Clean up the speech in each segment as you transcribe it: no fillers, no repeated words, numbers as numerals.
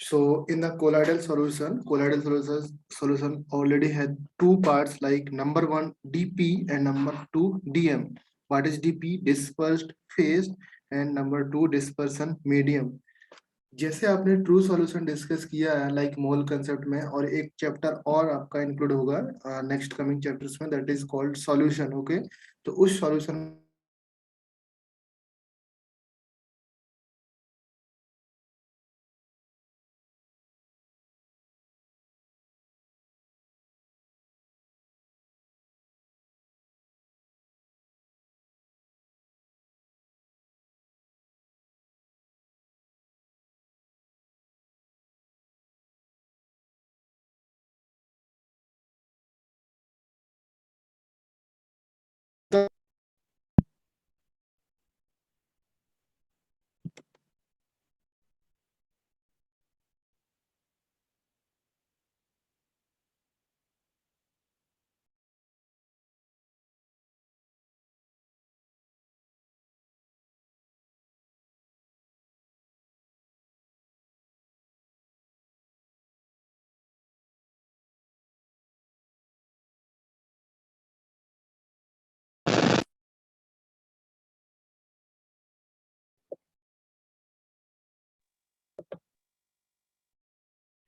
So in the colloidal solution already had two parts like number one dp and number two dm. What is dp? Dispersed phase, and number two dispersion medium. जैसे आपने true solution discuss किया है like मोल concept में, और एक chapter और आपका include होगा नेक्स्ट कमिंग चैप्टर्स में, that is called solution. Okay, तो उस solution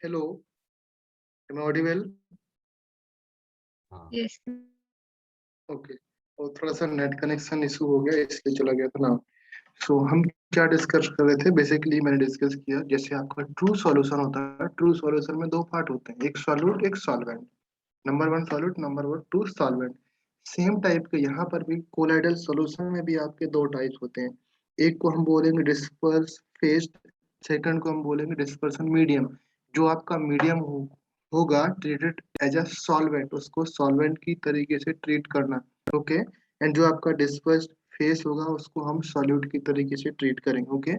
hello, am I audible? Yes. Okay, और थोड़ा सा नेट कनेक्शन इशू हो गया इसलिए चला गया था ना। सो हम क्या डिस्कस कर रहे थे? बेसिकली मैंने डिस्कस किया जैसे आपका ट्रू सॉल्यूशन होता है, ट्रू सॉल्यूशन में दो पार्ट होते हैं, एक सॉल्यूट एक solvent. Number one solute, number one two solvent. Same type के यहाँ पर भी कोलाइडल सॉल्यूशन में भी आपके दो टाइप्स होते हैं। एक को हम बोलेंगे डिस्पर्स फेज, सेकंड को हम बोलेंगे डिस्पर्सन मीडियम। जो आपका मीडियम होगा ट्रीटेड एज अ सॉल्वेंट, उसको सॉल्वेंट की तरीके से ट्रीट करना। ओके, एंड जो आपका डिस्पर्स फेस होगा उसको हम सॉल्यूट की तरीके से ट्रीट करेंगे। ओके,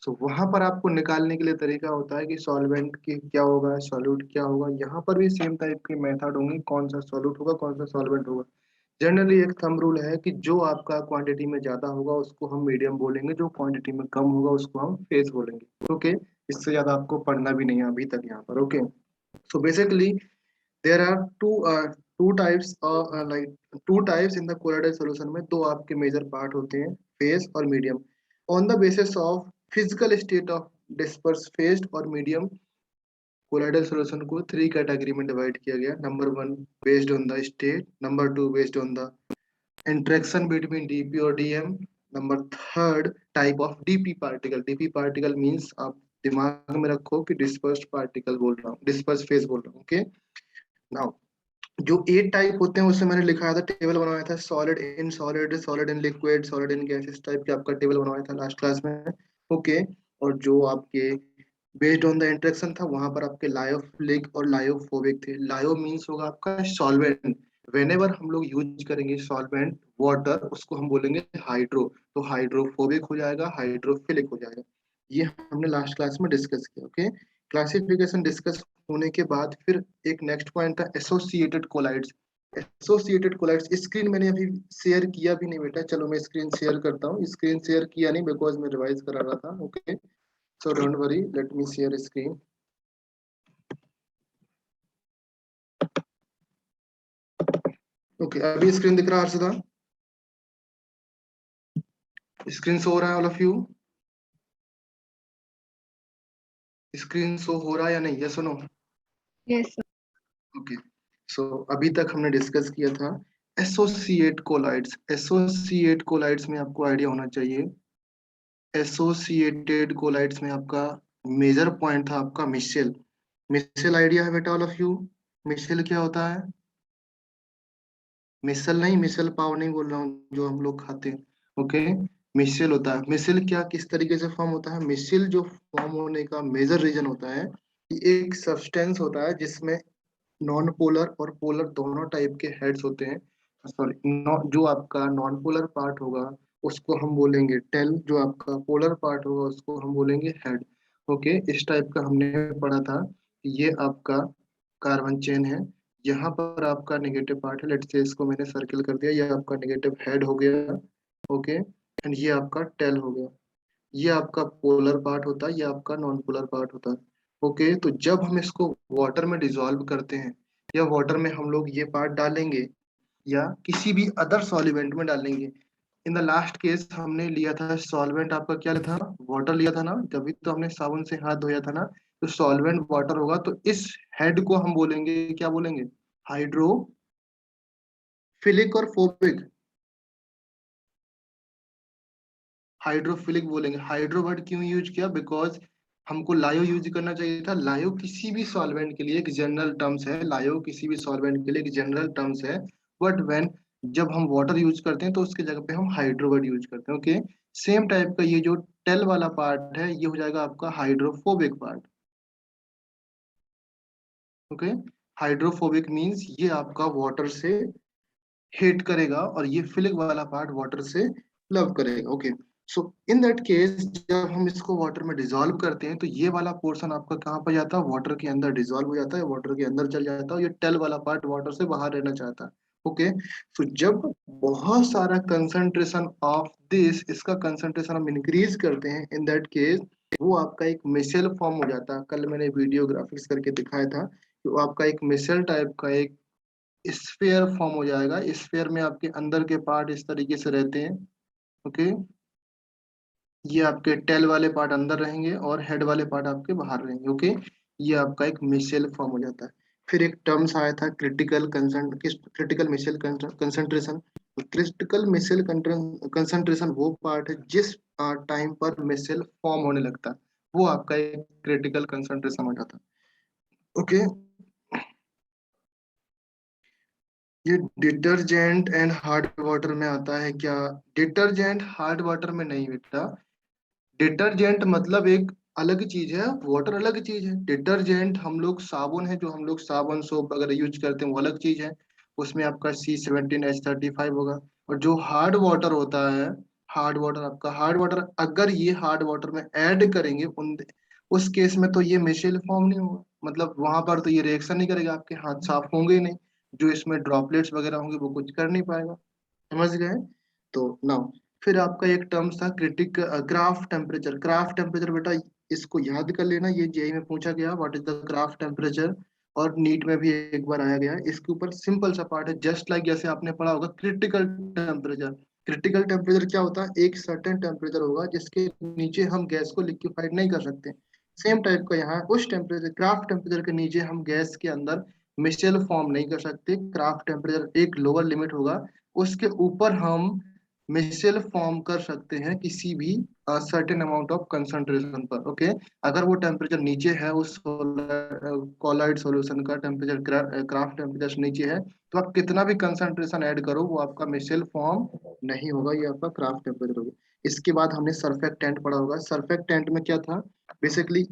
सो वहां पर आपको निकालने के लिए तरीका होता है कि सॉल्वेंट की क्या होगा, सॉल्यूट क्या होगा। यहाँ पर भी सेम टाइप के मेथड होंगे, कौन सा सॉल्यूट होगा कौन सा सॉल्वेंट होगा। जनरली एक थंब रूल है कि जो आपका क्वांटिटी में ज्यादा होगा उसको हम मीडियम बोलेंगे, जो क्वांटिटी में कम होगा उसको हम फेस बोलेंगे। ओके, इससे ज्यादा आपको पढ़ना भी नहीं है अभी तक यहाँ पर। Okay, so basically there are two types like two types in the colloidal solution में दो आपके मेजर पार्ट होते हैं, फेज और medium. On the basis of physical state of disperse phase और मीडियम, कोलाइडल सॉल्यूशन को थ्री कैटेगरी में divide किया गया। Number one based on the state, number two based on the interaction between DP और DM, number third type of DP particle. DP particle means आप दिमाग में रखो कि डिस्पर्स्ड पार्टिकल बोल रहा हूँ, डिस्पर्स फेज बोल रहा हूँ। ओके, नाउ जो 8 टाइप होते हैं उससे मैंने लिखाया था, टेबल बनवाया था, solid in solid, solid in liquid, solid in gas, इस टाइप के आपका टेबल बनवाया था लास्ट क्लास में। ओके, और जो आपके बेस्ड ऑन द इंटरेक्शन था वहां पर आपके लायोफिलिक और लायोफोबिक थे। लायो मीन्स होगा आपका सॉल्वेंट, वेनेवर हम लोग यूज करेंगे सॉल्वेंट वाटर उसको हम बोलेंगे हाइड्रो, तो हाइड्रोफोबिक हो जाएगा, हाइड्रोफिलिक हो जाएगा। ये हमने लास्ट क्लास में डिस्कस किया। ओके, क्लासिफिकेशन डिस्कस होने के बाद फिर एक नेक्स्ट पॉइंट था associated colloids. Associated colloids screen मैंने अभी शेयर किया भी नहीं बेटा, चलो मैं स्क्रीन शेयर करता हूँ। स्क्रीन शेयर किया नहीं बिकॉज मैं रिवाइज करा रहा था। Okay, so don't worry, let me share screen. Okay, अभी स्क्रीन दिख रहा है हर्षदा? स्क्रीन शो हो रहा है all of you? Screen show हो रहा है या नहीं, ये सुनो। यस। ओके, सो अभी तक हमने डिस्कस किया था एसोसिएट कोलाइड्स। एसोसिएट कोलाइड्स में आपको आइडिया होना चाहिए, एसोसिएटेड कोलाइड्स में आपका मेजर पॉइंट था आपका मिशेल। मिशेल आइडिया है बेटा ऑल ऑफ यू? मिशेल क्या होता है? मिसल नहीं, मिसल पाव नहीं बोल रहा हूँ जो हम लोग खाते हैं। ओके, मिशेल होता है। मिशेल क्या किस तरीके से फॉर्म होता है? मिशेल जो फॉर्म होने का मेजर रीजन होता है कि एक सब्सटेंस होता है जिसमें नॉन पोलर और पोलर दोनों टाइप के हेड्स होते हैं। सॉरी, जो आपका नॉन पोलर पार्ट होगा उसको हम बोलेंगे टेल, जो आपका पोलर पार्ट होगा उसको हम बोलेंगे हेड। ओके, इस टाइप का हमने पढ़ा था कि ये आपका कार्बन चेन है, यहाँ पर आपका नेगेटिव पार्ट है, लेट्स से इसको मैंने सर्किल कर दिया, ये आपका नेगेटिव हेड हो गया। ओके, एंड ये आपका टेल हो गया। ये आपका पोलर पार्ट होता है, ये आपका नॉन पोलर पार्ट होता है। ओके, तो जब हम इसको वाटर में डिसॉल्व करते हैं, या वाटर में हम लोग ये पार्ट डालेंगे, या किसी भी अदर सॉल्वेंट में डालेंगे। इन द लास्ट केस हमने लिया था सॉल्वेंट, आपका क्या लिया था, वाटर लिया था ना, तभी तो हमने साबुन से हाथ धोया था ना। तो सॉल्वेंट वाटर होगा, तो इस हेड को हम बोलेंगे, क्या बोलेंगे, हाइड्रोफिलिक और फोबिक। हाइड्रोफिलिक बोलेंगे। हाइड्रो वर्ड क्यों यूज किया, बिकॉज हमको लायो यूज करना चाहिए था। लायो किसी भी सॉल्वेंट के लिए एक जनरल टर्म्स है, लायो किसी भी सॉल्वेंट के लिए एक जनरल टर्म्स है। बट व्हेन जब हम वाटर यूज करते हैं तो उसके जगह पे हम हाइड्रो वर्ड यूज करते हैं। ओके, सेम टाइप का ये जो टेल वाला पार्ट है, ये हो जाएगा आपका hydrophobic part. Okay, hydrophobic means ये आपका वाटर से हेट करेगा, और ये फिलिक वाला पार्ट वाटर से लव करेगा। Okay, so in that case जब हम इसको वाटर में डिसॉल्व करते हैं, तो ये वाला पोर्शन आपका कहाँ पर जाता है, वाटर के अंदर डिसॉल्व हो जाता है, वाटर के अंदर चल जाता है। ये टेल वाला पार्ट वाटर से बाहर रहना चाहता है। ओके, सो जब बहुत सारा कंसंट्रेशन ऑफ दिस, इसका कंसंट्रेशन हम इंक्रीज करते हैं, इन दैट केस वो आपका एक मिसेल फॉर्म हो जाता है। कल मैंने वीडियो ग्राफिक्स करके दिखाया था कि वो आपका एक मिसेल टाइप का एक स्फेयर फॉर्म हो जाएगा। स्फेयर में आपके अंदर के पार्ट इस तरीके से रहते हैं। ओके, ये आपके टेल वाले पार्ट अंदर रहेंगे और हेड वाले पार्ट आपके बाहर रहेंगे। ओके, ये आपका एक मिसेल फॉर्म हो जाता है। फिर एक टर्म्स आया था critical critical micelle concentration. Critical micelle concentration वो पार्ट है जिस टाइम पर मिसेल फॉर्म होने लगता है, वो आपका एक क्रिटिकल कंसंट्रेशन हो जाता है। ओके, ये डिटर्जेंट एंड हार्ड वाटर में आता है क्या? डिटर्जेंट हार्ड वाटर में नहीं बेटा। डिटर्जेंट मतलब एक अलग चीज है, वाटर अलग चीज है। डिटर्जेंट हम लोग साबुन है, जो हम लोग साबुन सोप वगैरह यूज करते हैं, वो अलग चीज है। उसमें आपका C17H35 होगा। और जो हार्ड वाटर होता है, हार्ड वाटर आपका, हार्ड वाटर अगर ये हार्ड वाटर में ऐड करेंगे उस केस में तो ये मिशेल फॉर्म नहीं होगा, मतलब वहां पर तो ये रिएक्शन नहीं करेगा, आपके हाथ साफ होंगे ही नहीं। जो इसमें ड्रॉपलेट्स वगैरह होंगे वो कुछ कर नहीं पाएगा। समझ गए? तो नाउ फिर आपका एक टर्म्स था critic craft temperature. Craft temperature बेटा इसको याद कर लेना, ये जेई में पूछा गया, what is the craft temperature. और नीट में भी एक बार आया गया है। इसके ऊपर सिंपल सा पार्ट है, जस्ट लाइक जैसे आपने पढ़ा होगा क्रिटिकल टेम्परेचर। क्रिटिकल टेम्परेचर क्या होता है, एक सर्टेन टेम्परेचर होगा जिसके नीचे हम गैस को लिक्विफाइड नहीं कर सकते। सेम टाइप का यहाँ उस टेम्परेचर, क्राफ्ट टेम्परेचर के नीचे हम गैस के अंदर मिशेल फॉर्म नहीं कर सकते। क्राफ्ट टेम्परेचर एक लोअर लिमिट होगा, उसके ऊपर हम मिसेल फॉर्म कर सकते हैं किसी भी सर्टेन अमाउंट ऑफ कंसंट्रेशन पर। ओके, अगर वो टेम्परेचर नीचे है, उस कॉलाइड सॉल्यूशन का टेम्परेचर, क्राफ्ट टेम्परेचर नीचे है, तो आप कितना भी कंसंट्रेशन ऐड करो वो आपका मिसेल फॉर्म नहीं होगा, ये आपका क्राफ्ट टेम्परेचर होगा। इसके बाद हमने सरफेक्टेंट पढ़ा होगा। सरफेक्टेंट में क्या था बेसिकली,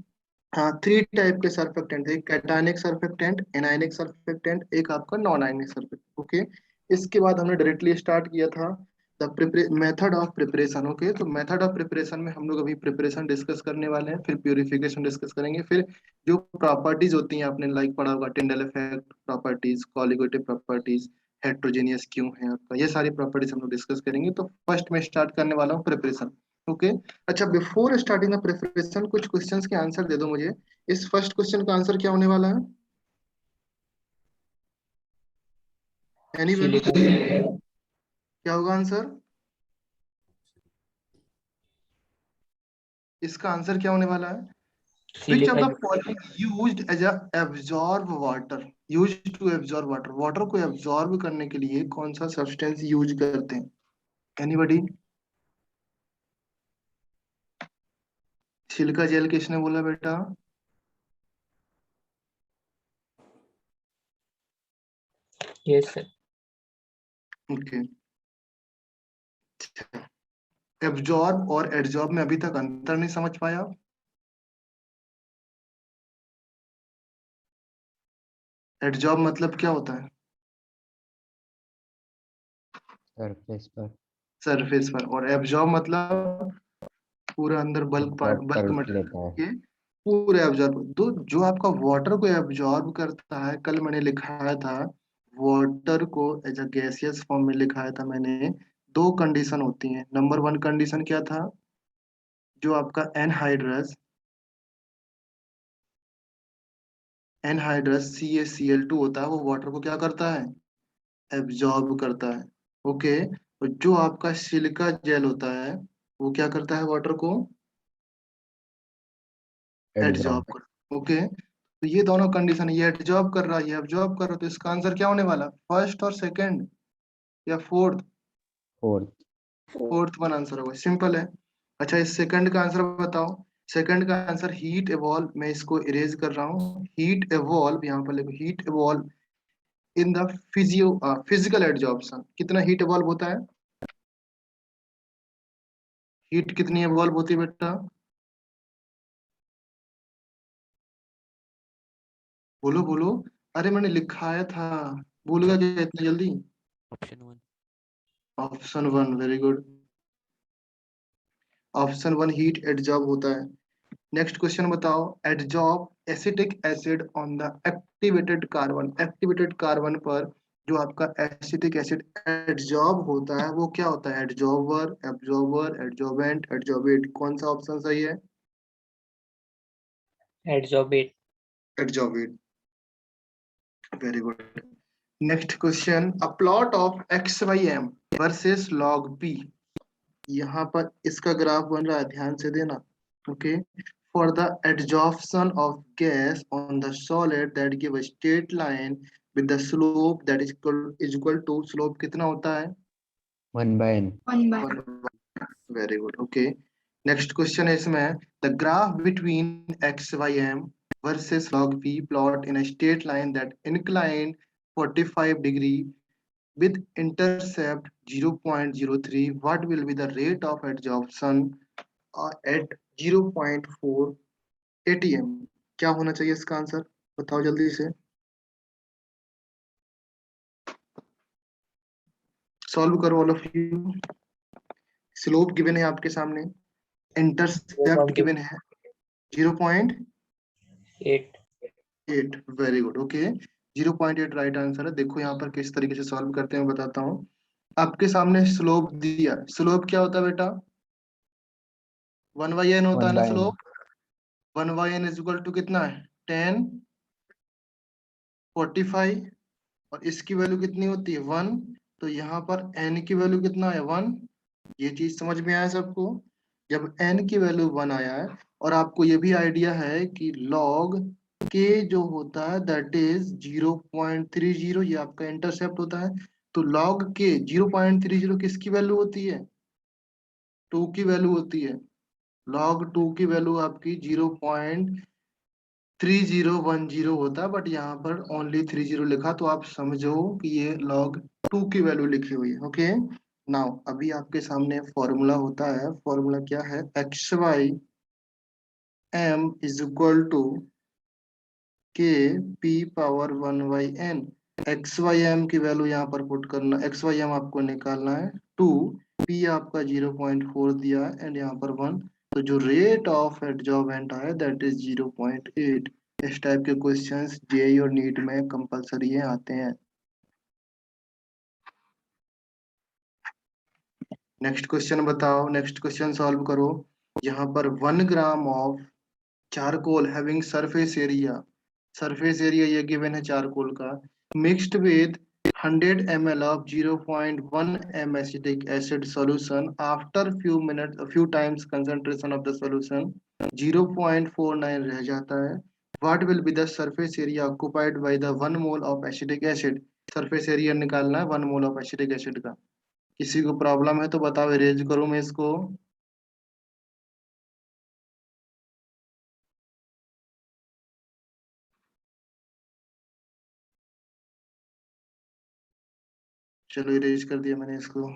हाँ, थ्री टाइप के सर्फेक्टेंट थे, कैटायनिक सर्फेक्टेंट, एनायनिक सर्फेक्टेंट, एक आपका नॉन आयनिक सर्फेक्टेंट। ओके, इसके बाद हमने डायरेक्टली स्टार्ट किया था the method of preparation. Okay, तो मेथड ऑफ प्रिपरेशन में हम लोग अभी प्रिपरेशन डिस्कस करने वाले हैं, फिर प्यूरिफिकेशन डिस्कस करेंगे, फिर जो प्रॉपर्टीज होती हैं आपने लाइक पढ़ा होगा, Tyndall effect properties, colligative properties, heterogeneous क्यों है आपका, ये सारी प्रॉपर्टीज हम लोग डिस्कस करेंगे। तो फर्स्ट में स्टार्ट करने वाला हूँ प्रिपरेशन। ओके, अच्छा, बिफोर स्टार्टिंग द प्रिपरेशन कुछ क्वेश्चंस के आंसर दे दो मुझे। इस फर्स्ट क्वेश्चन का आंसर क्या होने वाला है? एनीबडी? सिलिकॉन। क्या होगा आंसर? इसका आंसर क्या होने वाला है? Which of silica. The following used as a absorb water, used to absorb water, water को एब्जॉर्ब करने के लिए कौन सा सब्सटेंस यूज करते हैं? एनीबडी? सिलिका जेल किसने बोला बेटा? Yes sir. ओके, एब्जॉर्ब और एड्जॉर्ब में अभी तक अंतर नहीं समझ पाया? एड्जॉर्ब मतलब क्या होता है? सरफेस पर सरफेस पर। और एब्जॉर्ब मतलब पूरा अंदर बल्क एब्जॉर्ब बल्क कर मटेरियल लेता है। के पूरे एब्जॉर्ब। तो जो आपका वाटर को एब्जॉर्ब करता है, कल मैंने लिखाया था वाटर को एज अ गैसियस फॉर्म में लिखाया था मैंने। दो कंडीशन होती हैं। नंबर वन कंडीशन क्या था, जो आपका एनहाइड्रस, एनहाइड्रस CaCl2 होता है, वो वाटर को क्या करता है, एब्जॉर्ब करता है। ओके, और जो आपका सिलिका जेल होता है वो क्या करता है, वाटर को एडजॉर्ब। एब्जॉर्ब कर। ओके, तो ये दोनों कंडीशन है, ये एब्जॉर्ब कर रहा है, ये एब्जॉर्ब कर रहा है, तो इसका आंसर क्या होने वाला, फर्स्ट और सेकंड या fourth? Fourth. Fourth one answer होगा, सिंपल है। अच्छा, इस सेकंड का आंसर बताओ। सेकंड का आंसर हीट एवॉल्व, मैं इसको इरेज कर रहा हूँ, हीट एवॉल्व यहाँ पर लिखो, heat evolve in the physical adsorption, कितना हीट एवॉल्व होता है, हीट कितनी एवॉल्व होती है बेटा, बोलो बोलो। अरे मैंने लिखाया था, भूल गया क्या इतनी जल्दी? Option one. Option one, very good. Option one heat adsorb होता है। नेक्स्ट क्वेश्चन बताओ, adsorb acetic acid on the activated carbon, activated carbon पर जो आपका एसिटिक एसिड एडजॉर्ब होता है वो क्या होता है, एडजॉर्बर, एब्जॉर्बर, एडजॉर्बेंट, एडजॉर्बेट, कौन सा ऑप्शन सही है? Adsorbate. Adsorbate, very good. Next question, a plot of X Y M versus log P, यहाँ पर इसका ग्राफ बन रहा है, ध्यान से देना। Okay, for the adsorption of gas on the solid that give a straight line with the slope that is equal to, slope कितना होता है, 1/n। Very good. Okay, next question है इसमें, the graph between X Y M versus log p plot in a straight line that inclined 45 degree with intercept 0.03, what will be the rate of adsorption at 0.4 ATM? क्या होना चाहिए इसका answer, बताओ जल्दी से, solve करो all of you. Slope given है आपके सामने, इंटरसेप्ट गिवन है 0.8, 8। Very good. Okay, 0.8 right answer है। देखो यहाँ पर किस तरीके से सॉल्व करते हैं, मैं बताता हूँ। आपके सामने स्लोप दिया, स्लोप क्या होता है बेटा, 1/n होता है ना 1/n। Slope, 1/n is equal to कितना है, 10, 45, और इसकी वैल्यू कितनी होती है, 1, तो यहाँ पर n की वैल्यू कितना है, 1। ये चीज समझ में आया सबको? जब n की वैल्यू 1 आया है, और आपको ये भी आइडिया है कि log k जो होता है दैट इज 0.30, ये आपका इंटरसेप्ट होता है, तो log k 0.30 किसकी वैल्यू होती है, 2 की वैल्यू होती है। log 2 की वैल्यू आपकी 0.3010 होता है, बट यहाँ पर ओनली 30 लिखा, तो आप समझो कि ये log 2 की वैल्यू लिखी हुई है। ओके, नाउ अभी आपके सामने फॉर्मूला होता है, फॉर्मूला क्या है, X Y M is equal to K P power 1/n। X Y M की वैल्यू यहाँ पर पुट करना, एक्स वाई एम आपको निकालना है 2, पी आपका 0.4 दिया है एंड यहाँ पर 1, तो जो रेट ऑफ एडजॉर्बेंट आया दैट इज 0.8। इस टाइप के क्वेश्चंस जेई और नीट में कंपलसरी आते हैं। नेक्स्ट क्वेश्चन बताओ, नेक्स्ट क्वेश्चन सॉल्व करो। यहाँ पर 1 gram of charcoal having surface area ये गिवन है चारकोल का, mixed with 100 ml of 0.1 m acetic acid solution, after few times concentration of the solution 0.49 रह जाता है, what will be the surface area occupied by the 1 mole of acetic acid? Surface area निकालना है 1 mole of acetic acid का। किसी को problem है तो बताओ, इरेज करूं मैं इसको? चलो इरेज कर दिया मैंने इसको।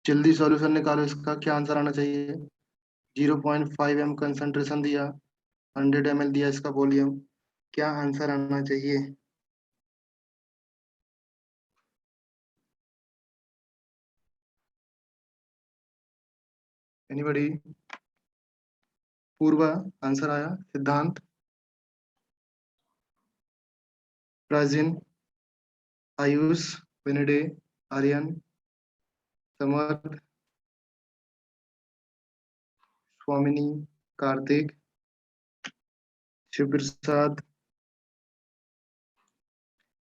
जल्दी सॉल्यूशन निकालो, इसका क्या आंसर आना चाहिए? 0.5 m कंसंट्रेशन दिया, 100 ml दिया इसका वॉल्यूम, क्या आंसर आना चाहिए? एनीबॉडी? पूर्वा, आंसर आया, सिद्धांत? प्राजिन, आयुष, विनडे, आर्यन, समर, स्वामिनी, कार्तिक, शिव प्रसाद।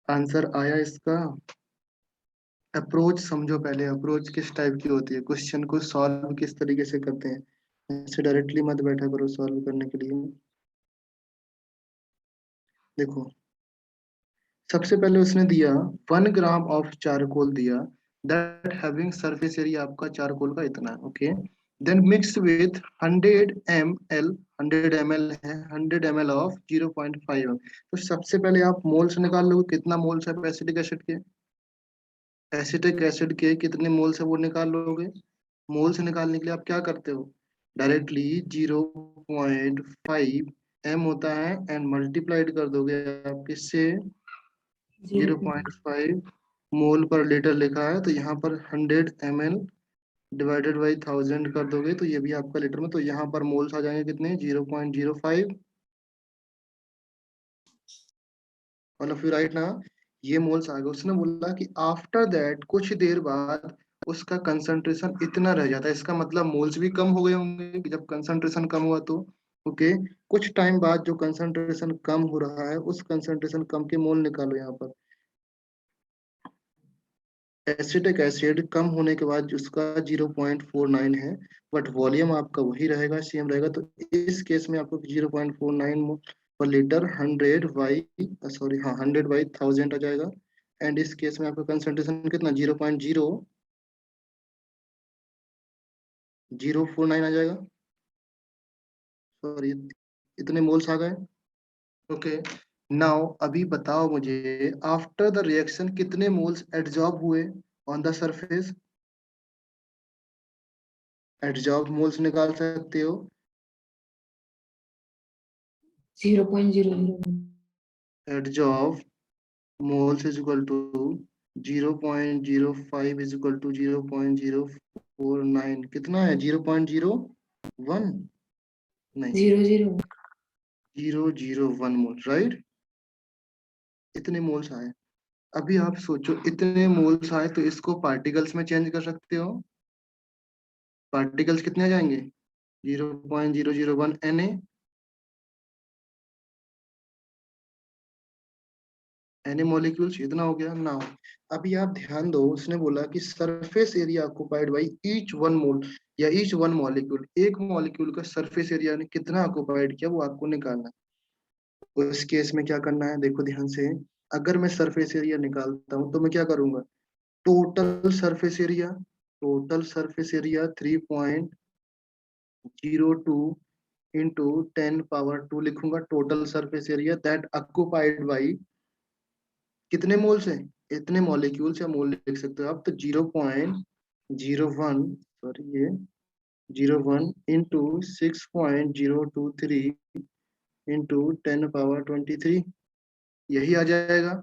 आंसर आया इसका? अप्रोच समझो पहले, अप्रोच किस टाइप की होती है, क्वेश्चन को सॉल्व किस तरीके से करते हैं। ऐसे डायरेक्टली मत बैठा करो सॉल्व करने के लिए। देखो, सबसे पहले उसने दिया 1 ग्राम ऑफ चारकोल दिया, दैट हैविंग सरफेस एरिया आपका चारकोल का इतना है, okay. Then mix with 100 ml, 100 ml है, 100 ml ऑफ 0.5। तो सबसे पहले आप मोल्स निकाल लो, कितना मोल्स है एसिटिक एसिड के। एसिटिक एसिड के कितने मोल्स है वो निकाल लोगे। मोल्स निकालने के लिए आप क्या करते हो, डायरेक्टली 0.5 m होता है एंड मल्टीप्लाइड कर दोगे आप किससे, 0.5 मोल पर लीटर लिखा है, तो यहाँ पर 100 ml डिवाइडेड बाई 1000 कर दोगे तो ये भी आपका लीटर में, तो यहाँ पर मोल्स आ जाएंगे कितने, 0.05। ऑल ऑफ यू राइट ना, ये मोल्स आ गए। उसने बोला कि आफ्टर दैट कुछ देर बाद उसका कंसंट्रेशन इतना रह जाता है, इसका मतलब मोल्स भी कम हो गए होंगे कि जब कंसंट्रेशन कम हुआ तो, ओके। कुछ टाइम बाद जो कंसंट्रेशन कम हो रहा है उस कंसंट्रेशन कम के मोल निकालो यहाँ पर। एसिटिक एसिड कम होने के बाद उसका 0.49 है, बट वॉल्यूम आपका वही रहेगा, सेम रहेगा, तो इस केस में आपको 0.49 पर लीटर 100 बाई 1000 आ जाएगा। एंड इस केस में आपका कंसंट्रेशन कितना, 0.049 आ जाएगा। सॉरी, इतने मोल्स आ गए, ओके। नाउ अभी बताओ मुझे, आफ्टर द रिएक्शन कितने मोल्स एडजॉर्ब हुए on the surface. Adsorb moles निकाल सकते हो, 0.001। adsorb moles is equal to 0.05 is equal to 0.049, कितना है, 0.01, नहीं, 001। 001 मोल, राइट। इतने मोल्स आए। अभी आप सोचो, इतने मोल्स आए तो इसको पार्टिकल्स में चेंज कर सकते हो। पार्टिकल्स कितने आ जाएंगे, 0.001 Na, एनी मॉलिक्यूल्स, इतना हो गया ना। अभी आप ध्यान दो, उसने बोला कि surface area occupied by each one mole या ईच वन मॉलिक्यूल, एक मॉलिक्यूल का सरफेस एरिया ने कितना ऑक्युपाइड किया वो आपको निकालना है। उस केस में क्या करना है, देखो ध्यान से। अगर मैं सरफेस एरिया निकालता हूँ तो मैं क्या करूंगा, total surface area, total surface area 3.02 into 10 power 2 लिखूंगा, total surface area that occupied by कितने मोल्स हैं, इतने मॉलिक्यूल्स या मोल लिख सकते हो आप, तो 0.01, सॉरी ये 01 इंटू 6.023 इंटू 10 पावर 23, यही आ जाएगा।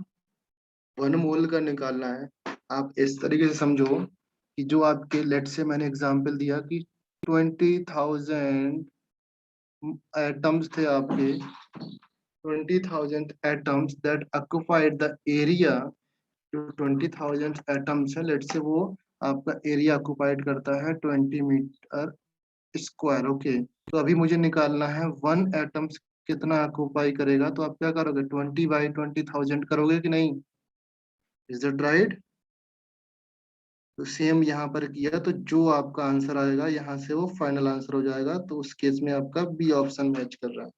1 मोल का निकालना है। आप इस तरीके से समझो कि जो आपके, लेट से मैंने एग्जांपल दिया कि 20,000 एटम्स थे आपके, 20,000 atoms that occupied the area, जो 20,000 एटम्स है, लेट से वो आपका एरिया ऑक्युपाइड करता है 20 मीटर स्क्वायर, ओके। तो अभी मुझे निकालना है 1 एटम्स कितना ऑक्युपाई करेगा, तो आप क्या करोगे, 20 बाई 20,000 करोगे कि नहीं, इज इट राइट। तो सेम यहाँ पर किया, तो जो आपका आंसर आएगा यहाँ से वो फाइनल आंसर हो जाएगा, तो उस केस में आपका बी ऑप्शन मैच कर रहा है।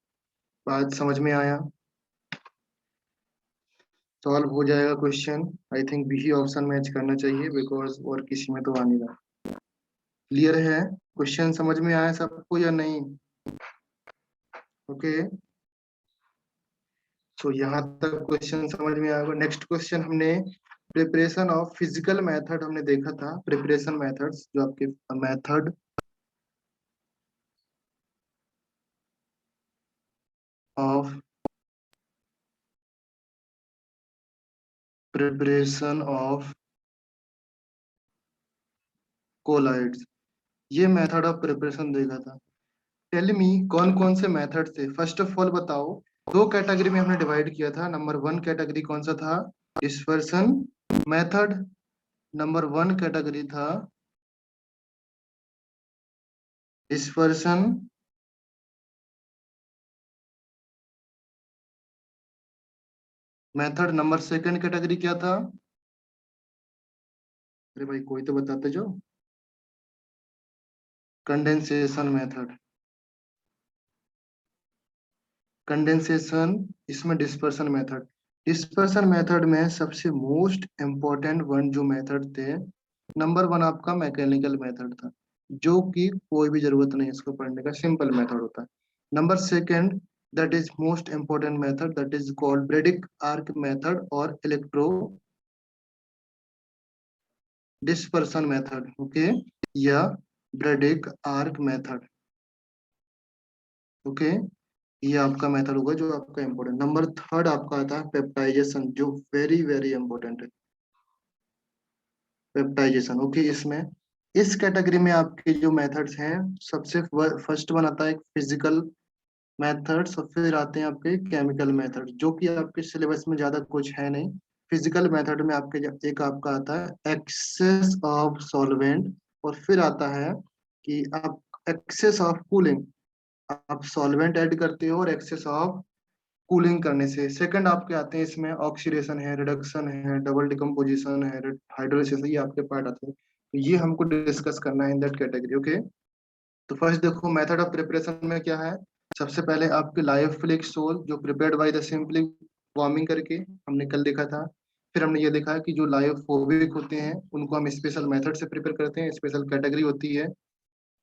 बात समझ में आया, सॉल्व हो जाएगा क्वेश्चन। आई थिंक बी ही ऑप्शन मैच करना चाहिए, बिकॉज और किसी में तो आ नहीं रहा। क्लियर है, क्वेश्चन समझ में आया सबको या नहीं, ओके। सो यहाँ तक क्वेश्चन समझ में आएगा। नेक्स्ट क्वेश्चन हमने प्रिपरेशन ऑफ फिजिकल मेथड हमने देखा था, प्रिपरेशन मेथड्स, जो आपके method of preparation of colloids, ये मेथड ऑफ प्रिपरेशन देखा था। टेल मी कौन कौन से मेथड थे, फर्स्ट ऑफ ऑल बताओ दो कैटेगरी में हमने डिवाइड किया था। नंबर 1 कैटेगरी कौन सा था? Dispersion method. नंबर 1 कैटेगरी था डिस्पर्सन मेथड। नंबर 2 कैटेगरी क्या था? अरे भाई कोई तो बताते जो। Condensation method. कंडेंसेशन, इसमें डिस्पर्सन मेथड। डिस्पर्सन मेथड में सबसे मोस्ट इम्पोर्टेंट वन जो मेथड थे, नंबर 1 आपका मैकेनिकल मेथड था, जो कि कोई भी जरूरत नहीं इसको पढ़ने का, सिंपल मेथड होता है। Number 2 that is most important method, that is called Bredig arc method और इलेक्ट्रो डिस्पर्सन मेथड। ओके, या ब्रेडिक आर्क मेथड। ओके, ये आपका मेथड होगा जो आपका इम्पोर्टेंट। नंबर 3 आपका आता है पेप्टाइजेशन, जो वेरी वेरी इंपॉर्टेंट है। Peptization, okay. इसमें इस कैटेगरी में आपके जो मेथड्स हैं, सबसे फर्स्ट वन आता है फिजिकल मेथड्स, और फिर आते हैं आपके केमिकल मेथड, जो कि आपके सिलेबस में ज्यादा कुछ है नहीं। फिजिकल मेथड में आपके एक आपका आता है एक्सेस ऑफ सॉल्वेंट, और फिर आता है कि आप एक्सेस ऑफ कूलिंग, आप सॉल्वेंट ऐड करते हो और एक्सेस ऑफ कूलिंग करने से। सेकंड आपके आते हैं इसमें ऑक्सीडेशन है, रिडक्शन है, डबल डिकम्पोजिशन है, हाइड्रोलिसिस, ये आपके पार्ट आते हैं। तो ये हमको डिस्कस करना है इन दैट कैटेगरी। ओके, तो फर्स्ट देखो मेथड ऑफ प्रिपरेशन में क्या है। सबसे पहले आपके लायोफिलिक सोल, जो prepared by the simply warming करके, हमने कल देखा था। फिर हमने ये देखा कि जो लायोफोबिक होते हैं उनको हम स्पेशल मेथड से प्रिपेयर करते हैं, स्पेशल कैटेगरी होती है।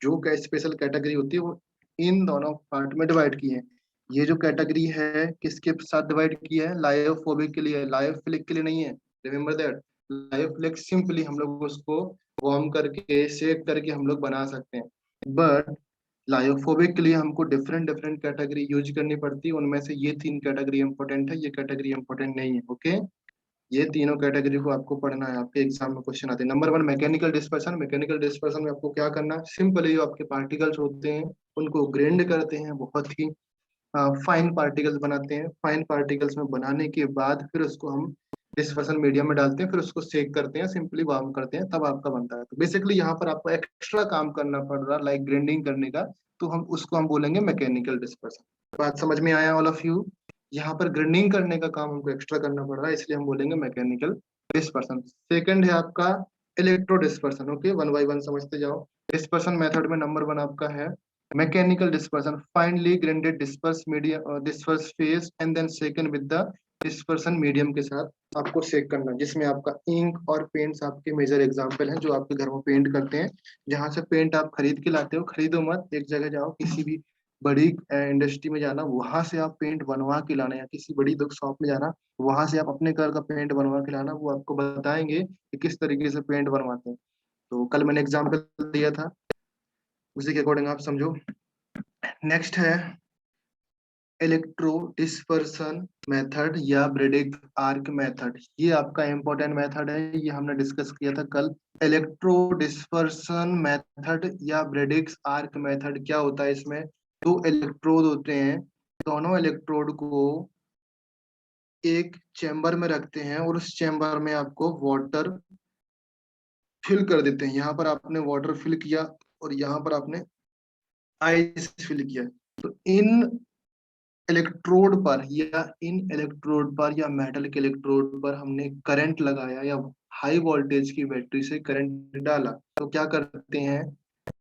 जो क्या स्पेशल कैटेगरी होती है वो इन दोनों पार्ट में डिवाइड की है। ये जो कैटेगरी है किसके साथ डिवाइड की है? लायोफोबिक के लिए, लायोफिलिक के लिए नहीं है। रिमेम्बर दैट, लायोफिलिक सिंपली हम लोग उसको वार्म करके सेक करके हम लोग बना सकते हैं, बट लायोफोबिक के लिए हमको डिफरेंट डिफरेंट कैटेगरी यूज करनी पड़ती है। उनमें से ये 3 कैटेगरी इंपॉर्टेंट है, ये कैटेगरी इंपॉर्टेंट नहीं है। ओके, ये तीनों कैटेगरी को आपको पढ़ना है, आपके एग्जाम में क्वेश्चन आते हैं। Number 1 mechanical dispersion. Mechanical dispersion में आपको क्या करना है? सिंपली जो आपके पार्टिकल्स होते हैं उनको ग्रेंड करते हैं, बहुत ही फाइन पार्टिकल्स बनाते हैं। फाइन पार्टिकल्स में बनाने के बाद फिर उसको हम डिस्पर्सन मीडियम में डालते हैं, फिर उसको सेक करते हैं, सिंपली वार्म करते हैं, तब आपका बनता है। तो बेसिकली यहाँ पर आपको एक्स्ट्रा काम करना पड़ रहा है लाइक ग्राइंडिंग करने का, तो हम उसको हम बोलेंगे मैकेनिकल डिस्पर्सन। बात समझ में आया ऑल ऑफ यू? यहाँ पर ग्राइंडिंग करने का काम हमको एक्स्ट्रा करना पड़ रहा है, इसलिए हम बोलेंगे मैकेनिकल डिस्पर्सन। सेकंड है आपका electro dispersion. Okay, one by one समझते जाओ। डिस्पर्सन मेथड में नंबर 1 आपका है mechanical dispersion, finally grinded disperse medium, disperse phase and then second with the dispersion medium के साथ आपको सेक करना, जिसमें आपका इंक और पेंट्स आपके मेजर एग्जांपल हैं जो आपके घर में पेंट करते हैं। जहां से पेंट आप खरीद के लाते हो, खरीदो मत, एक जगह जाओ, किसी भी बड़ी इंडस्ट्री में जाना, वहां से आप पेंट बनवा के लाना, या किसी बड़ी शॉप में जाना, वहां से आप अपने कलर का पेंट बनवा के लाना, वो आपको बताएंगे कि किस तरीके से पेंट बनवाते हैं। तो कल मैंने एग्जाम्पल दिया था, उसी के अकॉर्डिंग आप समझो। नेक्स्ट है इलेक्ट्रो डिस्पर्सन मेथड या ब्रेडिक आर्क मेथड। ये आपका इंपॉर्टेंट मेथड है, ये हमने डिस्कस किया था कल। इलेक्ट्रो डिस्पर्सन मेथड या ब्रेडिक आर्क मेथड क्या होता है? इसमें 2 इलेक्ट्रोड होते हैं, दोनों इलेक्ट्रोड को एक चेंबर में रखते हैं और उस चेंबर में आपको वाटर फिल कर देते हैं। यहाँ पर आपने वाटर फिल किया और यहाँ पर आपने आइस फिल किया। तो इन इलेक्ट्रोड पर या इन इलेक्ट्रोड पर या मेटल के इलेक्ट्रोड पर हमने करंट लगाया या हाई वोल्टेज की बैटरी से करंट डाला, तो क्या करते हैं?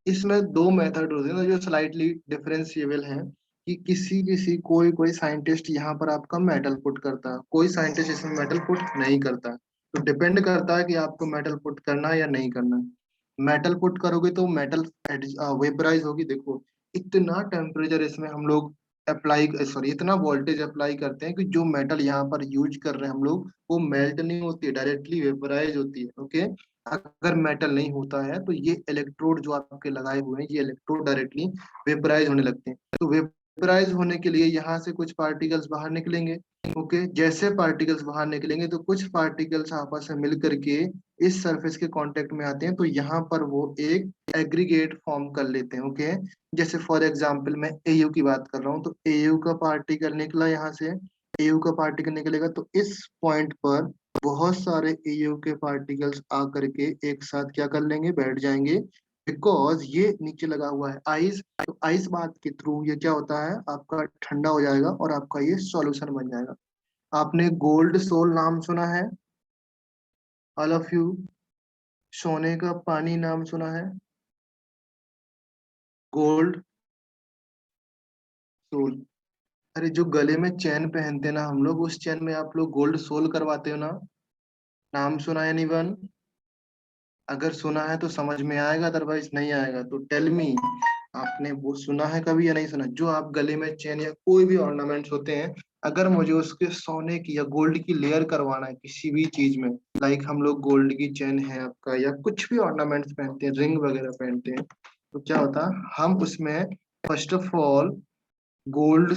इसमें 2 मेथड होते हैं जो स्लाइटली डिफरेंशिएबल हैं, कि किसी किसी कोई कोई साइंटिस्ट यहाँ पर आपका मेटल पुट करता है, कोई साइंटिस्ट इसमें मेटल पुट नहीं करता। तो डिपेंड करता है कि आपको मेटल पुट करना है या नहीं करना है। मेटल पुट करोगे तो मेटल वेपराइज होगी। देखो, इतना टेम्परेचर इसमें हम लोग अप्लाई, सॉरी, इतना वोल्टेज अप्लाई करते हैं कि जो मेटल यहाँ पर यूज कर रहे हैं हम लोग, वो मेल्ट नहीं होती है, डायरेक्टली वेपराइज होती है। ओके, अगर मेटल नहीं होता है तो ये इलेक्ट्रोड जो आपके लगाए हुए हैं, ये इलेक्ट्रोड डायरेक्टली वेपराइज होने लगते हैं। तो वेपराइज होने के लिए यहाँ से कुछ पार्टिकल्स बाहर निकलेंगे, ओके, जैसे पार्टिकल्स बाहर निकलेंगे तो कुछ पार्टिकल्स आपस में मिल करके इस सरफेस के कांटेक्ट में आते हैं, तो यहाँ पर वो एक एग्रीगेट फॉर्म कर लेते हैं। ओके, जैसे फॉर एग्जांपल मैं एयू की बात कर रहा हूँ, तो एयू का पार्टिकल निकला यहाँ से, एयू का पार्टिकल निकलेगा तो इस पॉइंट पर बहुत सारे एयू के पार्टिकल्स आ करके एक साथ क्या कर लेंगे, बैठ जाएंगे, बिकॉज ये नीचे लगा हुआ है आइस। तो आइस बात के थ्रू ये क्या होता है, आपका ठंडा हो जाएगा और आपका ये सॉल्यूशन बन जाएगा। आपने गोल्ड सोल नाम सुना है, ऑल ऑफ यू? सोने का पानी नाम सुना है, गोल्ड सोल? अरे जो गले में चैन पहनते हैं ना हम लोग, उस चैन में आप लोग गोल्ड सोल करवाते हो ना, नाम सुना है एनीवन? अगर सुना है तो समझ में आएगा, अदरवाइज नहीं आएगा। तो टेल मी, आपने वो सुना है कभी या नहीं सुना? जो आप गले में चेन या कोई भी ऑर्नामेंट्स होते हैं, अगर मुझे उसके सोने की या गोल्ड की लेयर करवाना है किसी भी चीज में, लाइक हम लोग गोल्ड की चेन है आपका, या कुछ भी ऑर्नामेंट्स पहनते हैं, रिंग वगैरह पहनते हैं, तो क्या होता है, हम उसमें फर्स्ट ऑफ ऑल गोल्ड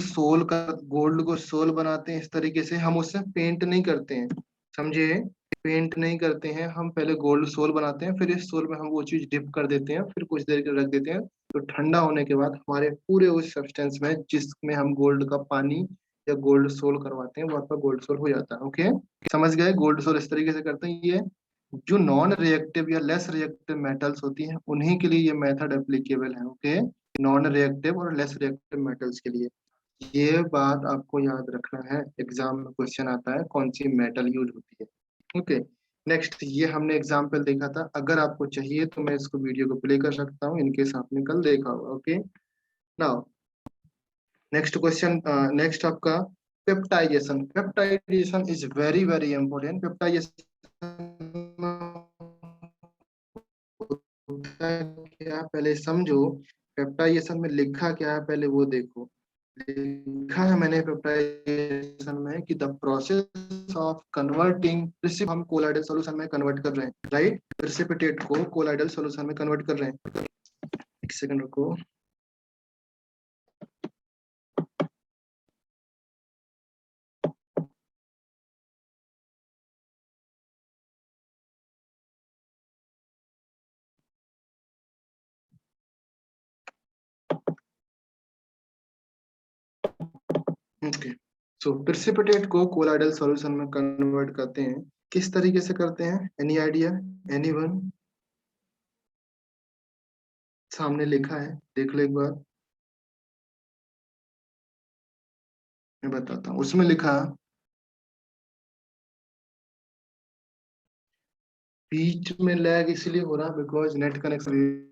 को सोल बनाते हैं। इस तरीके से हम उससे पेंट नहीं करते हैं, समझे? पेंट नहीं करते हैं हम, पहले गोल्ड सोल बनाते हैं, फिर इस सोल में हम वो चीज डिप कर देते हैं, फिर कुछ देर के लिए रख देते हैं। तो ठंडा होने के बाद हमारे पूरे उस सब्सटेंस में जिसमें हम गोल्ड का पानी या गोल्ड सोल करवाते हैं, वो आपका गोल्ड सोल हो जाता है। ओके, समझ गए? गोल्ड सोल इस तरीके से करते हैं। ये जो नॉन रिएक्टिव या लेस रिएक्टिव मेटल्स होती हैं, उन्हीं के लिए ये मेथड एप्लीकेबल है। ओके, नॉन रिएक्टिव और लेस रिएक्टिव मेटल्स के लिए ये बात आपको याद रखना है। एग्जाम में क्वेश्चन आता है कौन सी मेटल यूज होती है। ओके, नेक्स्ट ये हमने एग्जाम्पल देखा था, अगर आपको चाहिए तो मैं इसको वीडियो को प्ले कर सकता हूँ, इनकेस आपने कल देखा होगा। Okay, now next question, next आपका peptization. Peptization is very very important. Peptization क्या, पहले समझो पेप्टाइजेशन में लिखा क्या है, पहले वो देखो। लिखा है मैंने पेप्टाइजेशन में कि द प्रोसेस ऑफ कन्वर्टिंग, हम कोलाइडल सॉल्यूशन में कन्वर्ट कर रहे हैं, राइट? प्रेसिपिटेट को कोलाइडल सॉल्यूशन में कन्वर्ट कर रहे हैं। एक सेकंड रुको। ओके, सो प्रेसिपिटेट को कोलाइडल सॉल्यूशन में कन्वर्ट करते हैं, किस तरीके से करते हैं? Any idea, anyone? सामने लिखा है, देख लो एक बार, मैं बताता हूँ। उसमें लिखा, बीच में लैग इसलिए हो रहा बिकॉज नेट कनेक्शन।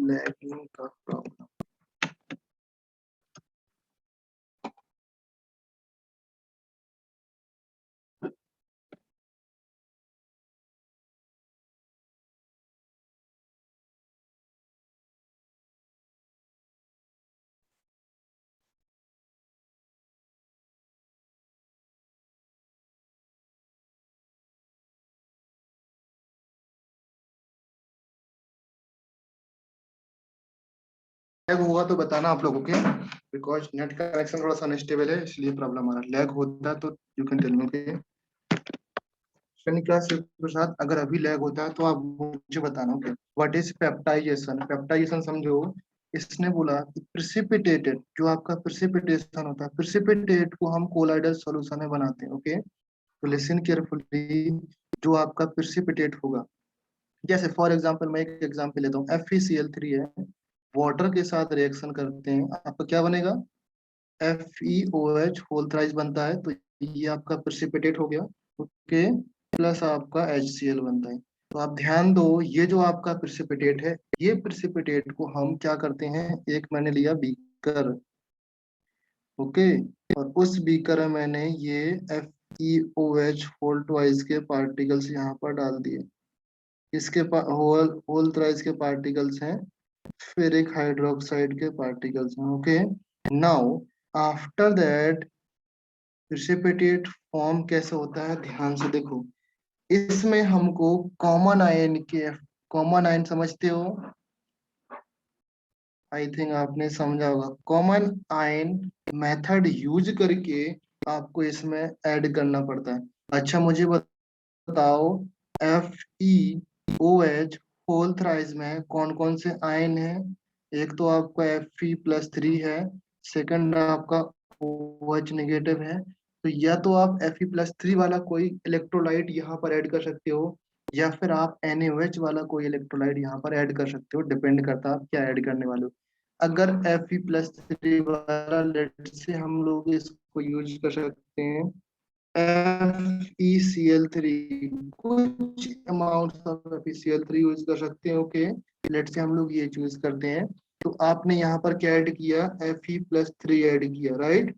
लैगिंग का प्रॉब्लम, लैग हुआ तो बताना आप लोगों के, बिकॉज नेट कनेक्शन थोड़ा सा अनस्टेबल है, इसलिए प्रॉब्लम आ रहा है। लैग होता तो you can tell me. Okay, Shanika Shiv Prasad, अगर अभी लैग होता है तो आप मुझे बताना। Okay, what is peptization? Peptization समझो, इसने बोला कि प्रेसिपिटेटेड, जो आपका प्रेसिपिटेशन होता है, प्रेसिपिटेट को हम कोलाइडल सॉल्यूशन में बनाते हैं। ओके, तो लिसन केयरफुली, जो आपका प्रेसिपिटेट होगा, जैसे फॉर एग्जांपल मैं एक एग्जांपल लेता हूँ, FeCl3 है, वाटर के साथ रिएक्शन करते हैं, आपका क्या बनेगा? FeOH होल थ्राइस बनता है, तो ये आपका प्रेसिपिटेट हो गया। ओके, प्लस आपका HCl बनता है। तो आप ध्यान दो, ये जो आपका प्रेसिपिटेट है, ये प्रेसिपिटेट को हम क्या करते हैं, एक मैंने लिया बीकर, ओके, और उस बीकर में मैंने ये FeOH होल ट्वाइस के पार्टिकल्स यहाँ पर डाल दिए। इसके होल होल थ्राइस के पार्टिकल्स हैं, फेरिक हाइड्रोक्साइड के पार्टिकल्स हैं। Okay, now after that precipitate form कैसे होता है, ध्यान से देखो। इसमें हमको कॉमन आयन समझते हो, आई थिंक आपने समझा होगा। कॉमन आयन मेथड यूज करके आपको इसमें ऐड करना पड़ता है। अच्छा मुझे बताओ, FeOH होल थ्राइस में कौन कौन से आयन है? एक तो आपका Fe+3 है, सेकंड आपका OH नेगेटिव है। तो या तो आप Fe+3 वाला कोई इलेक्ट्रोलाइट यहाँ पर ऐड कर सकते हो, या फिर आप NaOH वाला कोई इलेक्ट्रोलाइट यहाँ पर ऐड कर सकते हो, डिपेंड करता है आप क्या ऐड करने वाले हो। अगर Fe+3 वाला, लेट से हम लोग इसको यूज कर सकते हैं FeCl3, कुछ अमाउंट ऑफ FeCl3 यूज कर सकते हैं। ओके, लेट से हम लोग ये चूज करते हैं। तो आपने यहाँ पर क्या ऐड किया? Fe+3 ऐड किया, राइट?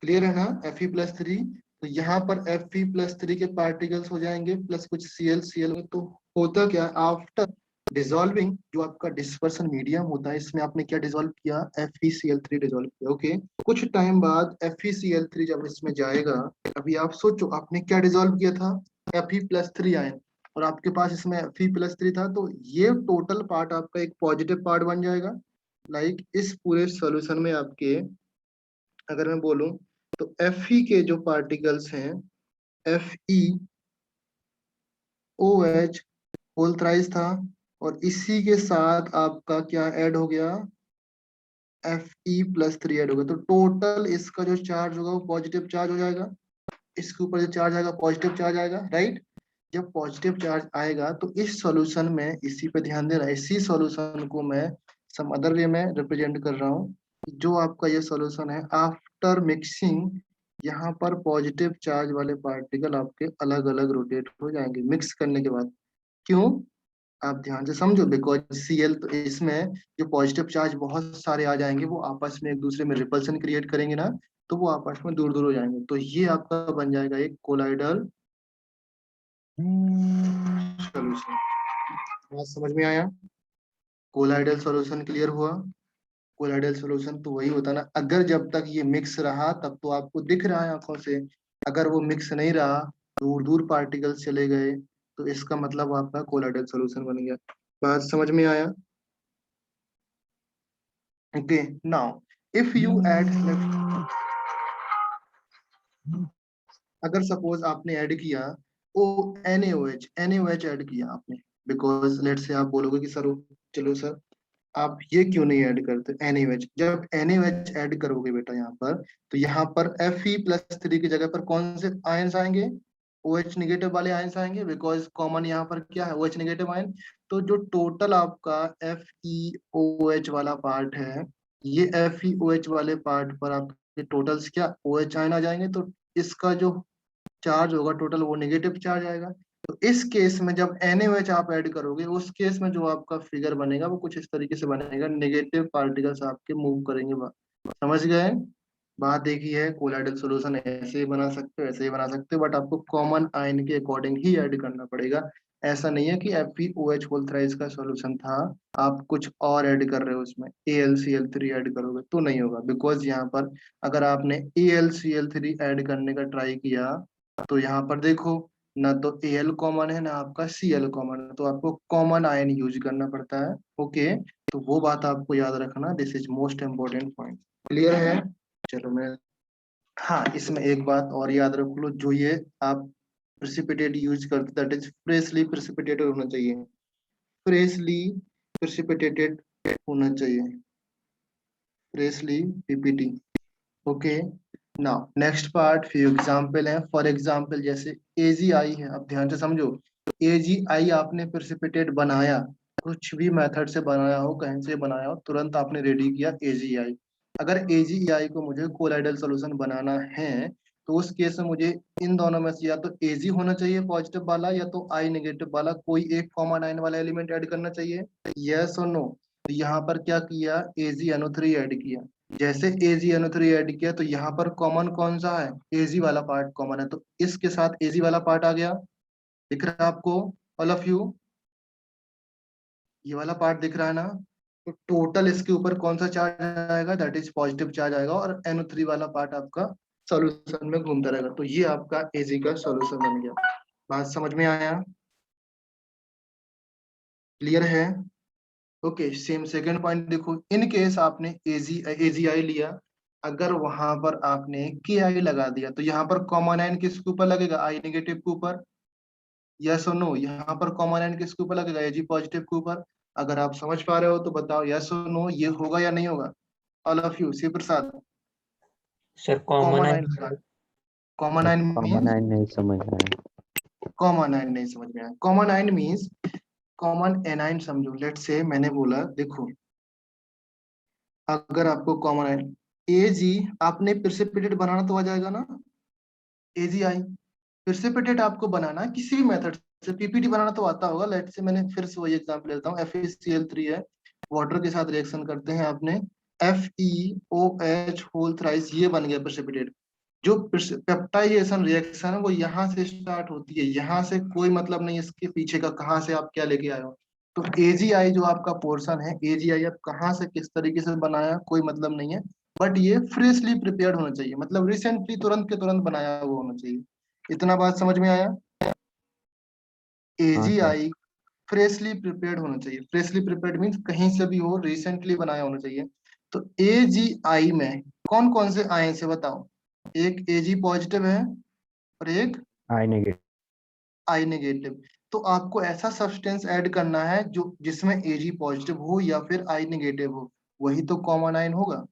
क्लियर है ना? Fe+3, तो यहाँ पर Fe+3 के पार्टिकल्स हो जाएंगे प्लस कुछ Cl में। तो होता क्या, आफ्टर डिसॉल्विंग, जो आपका डिस्पर्सन मीडियम होता है, इसमें आपने क्या डिसॉल्व किया? FeCl3 डिसॉल्व किया। ओके, कुछ टाइम बाद FeCl3 जब इसमें जाएगा, अभी आप सोचो आपने क्या डिसॉल्व किया था? Fe+3 आयन, और आपके पास इसमें Fe+3 था, तो ये टोटल पार्ट आपका एक पॉजिटिव पार्ट बन जाएगा। लाइक इस पूरे सॉल्यूशन में आपके, अगर मैं बोलूं तो Fe के जो पार्टिकल्स हैं, FeOH होल थ्राइस था, और इसी के साथ आपका क्या ऐड हो गया? Fe+3 ऐड हो गया। तो टोटल इसका जो चार्ज होगा वो पॉजिटिव चार्ज हो जाएगा। इसके ऊपर जो चार्ज आएगा पॉजिटिव चार्ज आएगा, राइट? जब पॉजिटिव चार्ज आएगा तो इस सॉल्यूशन में, इसी पे ध्यान देना, इसी सॉल्यूशन को मैं सम अदर वे में रिप्रेजेंट कर रहा हूँ। जो आपका ये सॉल्यूशन है, आफ्टर मिक्सिंग, यहाँ पर पॉजिटिव चार्ज वाले पार्टिकल आपके अलग अलग रोटेट हो जाएंगे मिक्स करने के बाद। क्यों? आप ध्यान से समझो, बिकॉज Cl, तो इसमें जो पॉजिटिव चार्ज बहुत सारे आ जाएंगे, वो आपस में एक दूसरे में रिपल्सन क्रिएट करेंगे ना, तो वो आपस में दूर दूर हो जाएंगे। तो ये आपका बन जाएगा एक कोलाइडल सॉल्यूशन। बात समझ में आया? कोलाइडल सॉल्यूशन क्लियर हुआ? कोलाइडल सॉल्यूशन तो वही होता है ना, अगर जब तक ये मिक्स रहा तब तो आपको दिख रहा है आंखों से। अगर वो मिक्स नहीं रहा, दूर दूर पार्टिकल्स चले गए, तो इसका मतलब आपका कोलाइडल सॉल्यूशन बन गया। बात समझ में आया? Okay, now if you add, अगर सपोज आपने ऐड किया ओ NaOH ऐड किया आपने, बिकॉज लेट से आप बोलोगे कि सर, चलो सर आप ये क्यों नहीं ऐड करते NaOH? जब NaOH ऐड करोगे बेटा यहाँ पर, तो यहाँ पर Fe+3 की जगह पर कौन से आयंस आएंगे? OH नेगेटिव वाले आयंस आएंगे, बिकॉज कॉमन यहाँ पर क्या है? OH negative ion. तो जो टोटल आपका FeOH वाला पार्ट है, ये FeOH वाले पार्ट पर आपके टोटल्स क्या OH आयन आ जाएंगे। तो इसका जो चार्ज होगा टोटल, वो नेगेटिव चार्ज आएगा। तो इस केस में जब NaOH आप ऐड करोगे, उस केस में जो आपका फिगर बनेगा वो कुछ इस तरीके से बनेगा, नेगेटिव पार्टिकल्स आपके मूव करेंगे। समझ गए? बात देखी है, कोलाइडल सॉल्यूशन ऐसे ही बना सकते हो, ऐसे ही बना सकते हो, बट आपको कॉमन आयन के अकॉर्डिंग ही ऐड करना पड़ेगा। ऐसा नहीं है कि FeOH होल थ्राइस का सॉल्यूशन था, आप कुछ और ऐड कर रहे हो उसमें, AlCl3 ऐड करोगे तो नहीं होगा। बिकॉज यहाँ पर अगर आपने AlCl3 ऐड करने का ट्राई किया, तो यहाँ पर देखो, ना तो Al कॉमन है, ना आपका Cl कॉमन है, तो आपको कॉमन आयन यूज करना पड़ता है। ओके, तो वो बात आपको याद रखना, this is most important point. Clear है? चलो मैं, हाँ, इसमें एक बात और याद रख लो, जो ये आप प्रेसिपिटेट यूज करते, दैट इज फ्रेशली प्रेसिपिटेटेड होना चाहिए। फ्रेशली प्रेसिपिटेटेड होना चाहिए, freshly PPT। Okay, now next part, few example है। फॉर एग्जांपल जैसे AgI है, अब ध्यान से समझो। AgI आपने प्रेसिपिटेट बनाया, कुछ भी मेथड से बनाया हो, कहीं से बनाया हो, तुरंत आपने रेडी किया AgI। अगर AgI को मुझे कोलाइडल सॉल्यूशन बनाना है, तो उस केस में मुझे इन दोनों में से या तो Ag होना चाहिए पॉजिटिव वाला, या तो I नेगेटिव वाला, कोई एक कॉमन आयन वाला एलिमेंट ऐड करना चाहिए। यस और नो? तो यहाँ पर क्या किया? AgNO3 ऐड किया। जैसे AgNO3 ऐड किया तो यहाँ पर कॉमन कौन सा है, Ag वाला पार्ट कॉमन है, तो इसके साथ Ag वाला पार्ट आ गया। दिख रहा है आपको ऑल ऑफ यू, ये वाला पार्ट दिख रहा है ना। तो टोटल इसके ऊपर कौन सा चार्ज आएगा, दैट इज पॉजिटिव चार्ज आएगा, और NO3 वाला पार्ट आपका सॉल्यूशन में घूमता रहेगा। तो ये आपका Ag का सॉल्यूशन बन गया। बात समझ में आया, क्लियर है? ओके, सेम सेकंड पॉइंट देखो, इन केस आपने AgI लिया, अगर वहां पर आपने Ki लगा दिया तो यहाँ पर कॉमन आयन किसके ऊपर लगेगा, I नेगेटिव के ऊपर, यस और नो? यहाँ पर कॉमन आयन किसके ऊपर लगेगा, Ag पॉजिटिव के ऊपर। अगर आप समझ पा रहे हो तो बताओ यस और नो, ये होगा या नहीं होगा? All of you, Shiv Prasad, sir common common है। आयन लगा। Common sir ion common means, ion नहीं समझ आया। कॉमन आयन नहीं समझ में आया। Common ion means common A9 समझो। लेट से मैंने बोला देखो, अगर आपको कॉमन आयन Ag, आपने प्रेसिपिटेट बनाना तो आ जाएगा ना, AgI। प्रेसिपिटेट आपको बनाना किसी भी मेथड से, PPT बनाना तो आता होगा। लेट से मैंने फिर से वही एग्जांपल लेता हूँ, FeCl3 है, वाटर के साथ रिएक्शन करते हैं आपने, FeOH होल थ्राइस, ये बन गया प्रेसिपिटेट। जो पेप्टाइजेशन रिएक्शन है वो यहाँ से स्टार्ट होती है, यहाँ से कोई मतलब नहीं इसके पीछे का कहाँ से आप क्या लेके आए हो। तो AgI जो आपका पोर्शन है, AgI आप कहाँ से किस तरीके से बनाया कोई मतलब नहीं है, बट ये फ्रेशली प्रिपेयर्ड होना चाहिए, मतलब रिसेंटली तुरंत के तुरंत बनाया हुआ होना चाहिए। इतना बात समझ में आया? हाँ सर। AgI फ्रेशली प्रिपेयर्ड होना चाहिए। फ्रेशली प्रिपेयर्ड मीन्स कहीं से भी हो, रिसेंटली बनाया होना चाहिए। तो AgI में कौन कौन से आयन से बताओ, एक Ag पॉजिटिव है और एक आई नेगेटिव। I negative. तो आपको ऐसा सब्सटेंस ऐड करना है जो जिसमें Ag पॉजिटिव हो या फिर I नेगेटिव हो, वही तो कॉमन आयन होगा।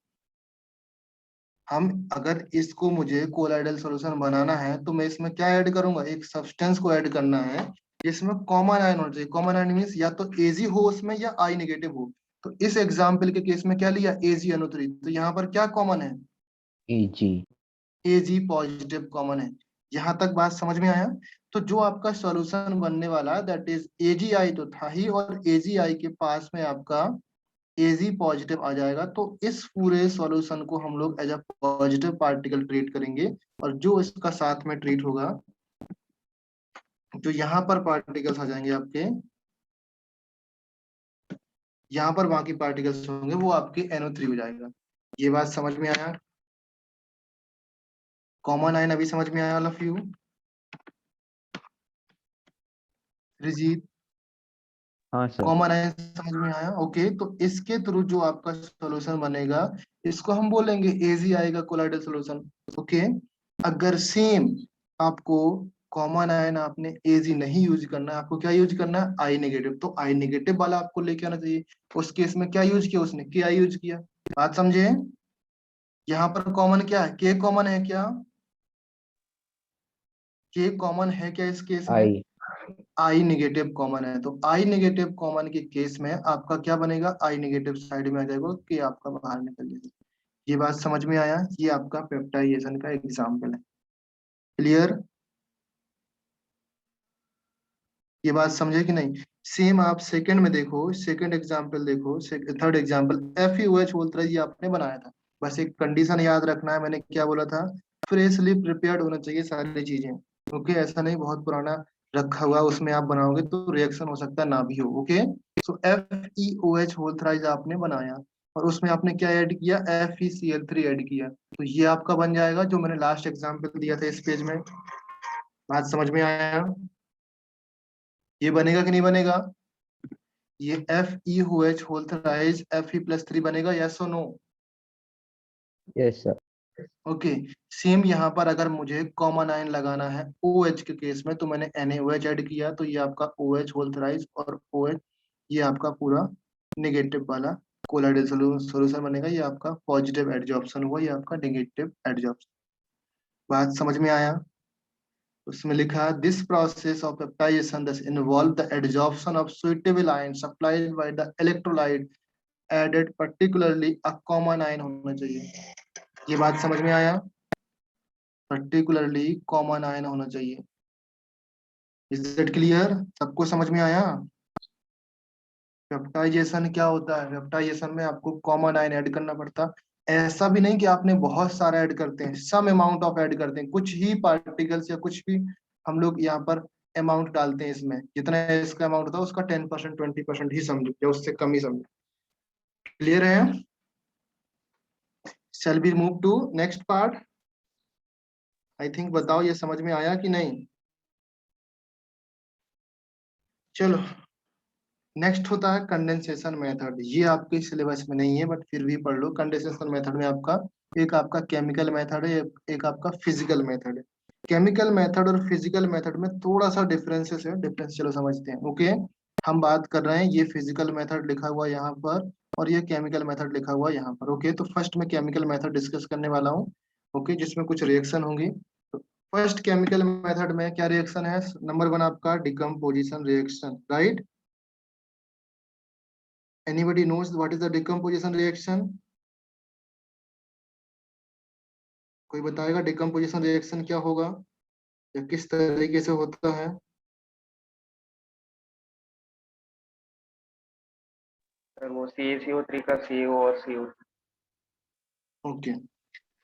हम अगर इसको मुझे कोलाइडल सॉल्यूशन बनाना है तो मैं इसमें क्या ऐड करूंगा, एक सब्सटेंस को ऐड करना है जिसमें कॉमन आयन होना चाहिए। कॉमन आयन मीन्स या तो Ag हो उसमें या I नेगेटिव हो। तो इस एग्जाम्पल के केस में क्या लिया, AgNO3, तो यहाँ पर क्या कॉमन है, जी। Ag पॉजिटिव कॉमन है। यहाँ तक बात समझ में आया? तो जो आपका सॉल्यूशन बनने वाला दैट इज AgI तो था ही, और AgI के पास में आपका Ag पॉजिटिव आ जाएगा। तो इस पूरे सॉल्यूशन को हम लोग as a positive particle treat करेंगे, और जो इसका साथ में ट्रीट होगा, जो यहाँ पर पार्टिकल्स आ जाएंगे आपके, यहाँ पर बाकी पार्टिकल्स होंगे वो आपके NO3 हो जाएगा। ये बात समझ में आया? कॉमन आयन अभी समझ में आया ऑल ऑफ यू? रिजीत, हाँ सर। कॉमन आयन समझ में आया? ओके, तो इसके थ्रू जो आपका सॉल्यूशन बनेगा इसको हम बोलेंगे AgI का कोलाइडल सॉल्यूशन। ओके, अगर सेम आपको कॉमन आयन आपने Ag नहीं यूज करना है, आपको क्या यूज करना है, I नेगेटिव, तो I नेगेटिव वाला आपको लेके आना चाहिए। उस केस में क्या यूज किया उसने, Ki यूज किया। बात समझे? यहाँ पर कॉमन क्या है, K कॉमन है क्या, K कॉमन है क्या इस केस में? आई। I नेगेटिव कॉमन है, तो I नेगेटिव कॉमन के केस में आपका क्या बनेगा, I नेगेटिव साइड में आ जाएगा, कि आपका बाहर निकल जाएगा। ये बात समझ में आया? ये आपका पेप्टाइजेशन का एग्जाम्पल है। क्लियर? ये बात समझे कि नहीं? सेम आप सेकंड में देखो, सेकंड एग्जाम्पल देखो, थर्ड एग्जाम्पल FeOH बोलता है, ये आपने बनाया था। बस एक कंडीशन याद रखना है, मैंने क्या बोला था, फ्रेशली प्रिपेयर्ड होना चाहिए सारी चीजें। ओके, ऐसा नहीं बहुत पुराना रखा हुआ उसमें आप बनाओगे तो रिएक्शन हो सकता है ना भी हो। ओके, सो FeOH होल थ्राइस आपने बनाया, और उसमें आपने क्या ऐड किया, FeCl3 ऐड किया, तो ये आपका बन जाएगा जो मैंने लास्ट एग्जाम्पल दिया था इस पेज में। बात समझ में आया? ये बनेगा कि नहीं बनेगा? ये FeOH होल थ्राइस Fe+3 बनेगा, यस और no? Yes sir. Okay, same यहाँ पर अगर मुझे कॉमन आयन लगाना है OH के केस में, तो मैंने NaOH ऐड किया, तो ये आपका OH होल थ्राइस और OH, ये आपका पूरा नेगेटिव वाला कोलाइडल सॉल्यूशन बनेगा। ये आपका पॉजिटिव एडजॉर्प्शन हुआ, ये आपका नेगेटिव एडजॉर्प्शन। बात समझ में आया? उसमें लिखा है this process of peptization thus involve the adsorption of suitable ion supplied by the electrolyte added, particularly a common ion होना चाहिए। ये बात समझ में आया? पर्टिकुलरली कॉमन आयन होना चाहिए। Is it clear? सबको समझ में आया? पेप्टाइजेशन क्या होता है, पेप्टाइजेशन में आपको कॉमन आयन ऐड करना पड़ता, ऐसा भी नहीं कि आपने बहुत सारा ऐड करते हैं, सम अमाउंट ऑफ ऐड करते हैं, कुछ ही पार्टिकल्स या कुछ भी हम लोग यहाँ पर अमाउंट डालते हैं। इसमें जितना इसका अमाउंट होता है उसका 10% 20% ही समझो या उससे कम ही समझो। क्लियर है? Shall be move to next part. I think बताओ ये समझ में आया कि नहीं? चलो नेक्स्ट होता है कंडेंसेशन मेथड। ये आपके सिलेबस में नहीं है बट फिर भी पढ़ लो। कंडेंसेशन मेथड में आपका एक आपका केमिकल मेथड है, एक आपका फिजिकल मेथड है। केमिकल मेथड और फिजिकल मेथड में थोड़ा सा डिफरेंसेस है, डिफरेंस चलो समझते हैं। ओके, हम बात कर रहे हैं ये फिजिकल मेथड लिखा हुआ यहाँ पर और ये केमिकल मेथड लिखा हुआ यहाँ पर। ओके, तो फर्स्ट मैं केमिकल मेथड डिस्कस करने वाला हूँ। ओके, जिसमें कुछ रिएक्शन होंगी। तो फर्स्ट केमिकल मेथड में क्या रिएक्शन है? नंबर वन आपका decomposition reaction, right? Anybody knows what is the decomposition reaction? कोई बताएगा decomposition reaction क्या होगा या किस तरीके से होता है? सर वो CaCO3 का CO और CO। ओके,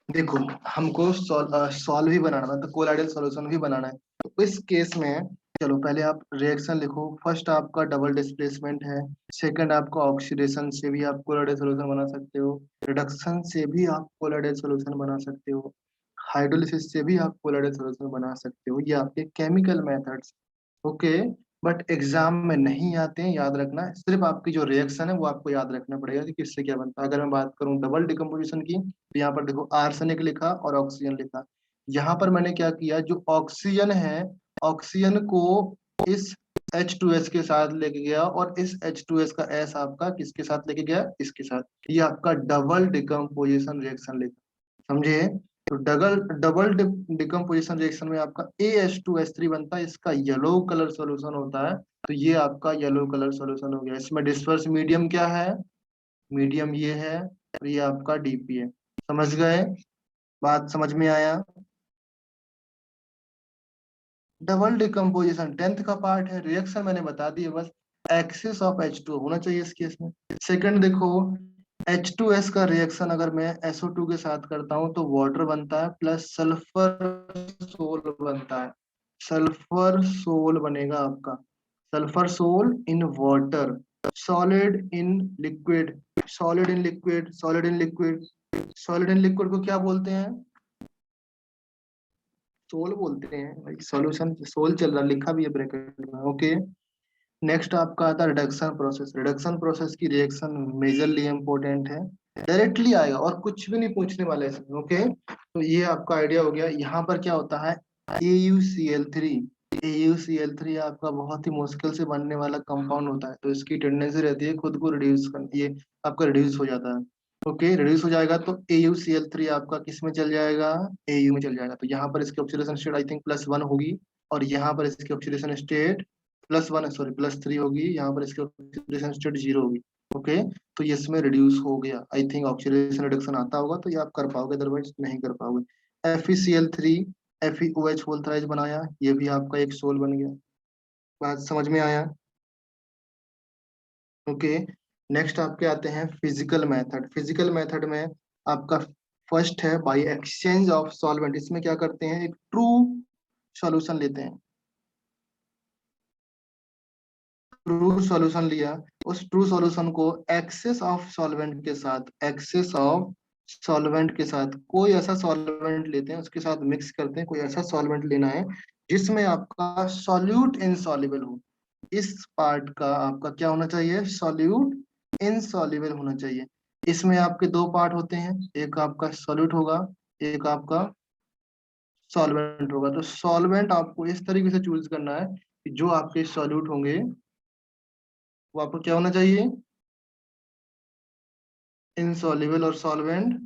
देखो हमको सॉल्व ही बनाना है, तो कोलाइडल सॉल्यूशन भी बनाना है। तो इस केस में चलो पहले आप रिएक्शन लिखो। फर्स्ट आपका डबल डिस्प्लेसमेंट है, सेकंड आपका ऑक्सीडेशन से भी आप कोलाइडल सॉल्यूशन बना सकते हो, रिडक्शन से भी आप कोलाइडल सॉल्यूशन बना सकते हो, हाइड्रोलिसिस से भी आप कोलाइडल सॉल्यूशन बना सकते हो। ये आपके chemical methods. Okay, but exam में नहीं आते हैं, याद रखना है। सिर्फ आपकी जो रिएक्शन है वो आपको याद रखना पड़ेगा कि किससे क्या बनता है। अगर मैं बात करूं डबल डिकम्पोजिशन की, तो यहाँ पर देखो आर्सेनिक लिखा और ऑक्सीजन लिखा। यहाँ पर मैंने क्या किया, जो ऑक्सीजन है, ऑक्सीजन को इस H2S के साथ लेके गया और इस H2S का S आपका किसके साथ लेके गया? इसके साथ। ये आपका डबल डिकम्पोजिशन रिएक्शन लिखा, समझे? तो डबल डबल डिकम्पोजिशन रिएक्शन में आपका AH2S3 बनता है, इसका येलो कलर सॉल्यूशन होता है। तो ये आपका येलो कलर सॉल्यूशन हो गया। इसमें डिस्पर्स मीडियम क्या है? मीडियम ये है और ये आपका DP है। समझ गए? बात समझ में आया? डबल डिकम्पोजिशन 10th का पार्ट है, रिएक्शन मैंने बता दिया बस। एक्सिस ऑफ H2 होना चाहिए इस केस में। सेकंड देखो, H2S का रिएक्शन अगर मैं SO2 के साथ करता हूं तो वाटर बनता है प्लस सल्फर सोल बनता है। सल्फर सोल बनेगा आपका, sulphur sol in water, solid in liquid, solid in liquid, solid in liquid. Solid in liquid को क्या बोलते हैं? सोल बोलते हैं भाई। सॉल्यूशन सोल चल रहा, लिखा भी है ब्रैकेट में। ओके, नेक्स्ट आपका आता है रिडक्शन प्रोसेस। रिडक्शन प्रोसेस की रिएक्शन मेजरली इंपॉर्टेंट है, डायरेक्टली आएगा और कुछ भी नहीं पूछने वाले इसमें। ओके, तो ये आपका आइडिया हो गया। यहाँ पर क्या होता है? AuCl3। AuCl3 आपका बहुत ही मुश्किल से बनने वाला कंपाउंड होता है, तो इसकी टेंडेंसी रहती है खुद को रिड्यूस कर, ये आपका रिड्यूस हो जाता है। ओके, रिड्यूस हो जाएगा तो AuCl3 आपका किस में चल जाएगा? Au में चल जाएगा। तो यहाँ पर इसकी ऑक्सीडेशन स्टेट आई थिंक +1 होगी और यहाँ पर इसकी ऑक्सीडेशन स्टेट +1, सॉरी +3 होगी। यहाँ पर इसकी ऑक्सीडेशन स्टेट 0 होगी। ओके, तो ये इसमें रिड्यूस हो गया। आई थिंक ऑक्सीडेशन रिडक्शन आता होगा तो ये आप कर पाओगे, अदरवाइज नहीं कर पाओगे। FeCl3 FeOH होल थ्राइस बनाया, ये भी आपका एक सोल बन गया। बात समझ में आया? ओके, नेक्स्ट आपके आते हैं फिजिकल मेथड। फिजिकल मेथड में आपका फर्स्ट है बाय एक्सचेंज ऑफ सॉल्वेंट। इसमें क्या करते हैं? एक ट्रू सॉल्यूशन लेते हैं। ट्रू सॉल्यूशन लिया, उस ट्रू सॉल्यूशन को एक्सेस ऑफ सॉल्वेंट के साथ, एक्सेस ऑफ सॉल्वेंट के साथ कोई ऐसा सॉल्वेंट लेते हैं, उसके साथ मिक्स करते हैं। कोई ऐसा सॉल्वेंट लेना है जिसमें आपका सॉल्यूट इनसॉल्युबल हो। इस पार्ट का आपका क्या होना चाहिए? सॉल्यूट इनसॉल्युबल होना चाहिए। इसमें आपके दो पार्ट होते हैं, एक आपका सॉल्यूट होगा, एक आपका सॉल्वेंट होगा। तो सॉल्वेंट आपको इस तरीके से चूज करना है कि जो आपके सॉल्यूट होंगे वो आपको क्या होना चाहिए? इनसॉल्युबल और सॉल्वेंट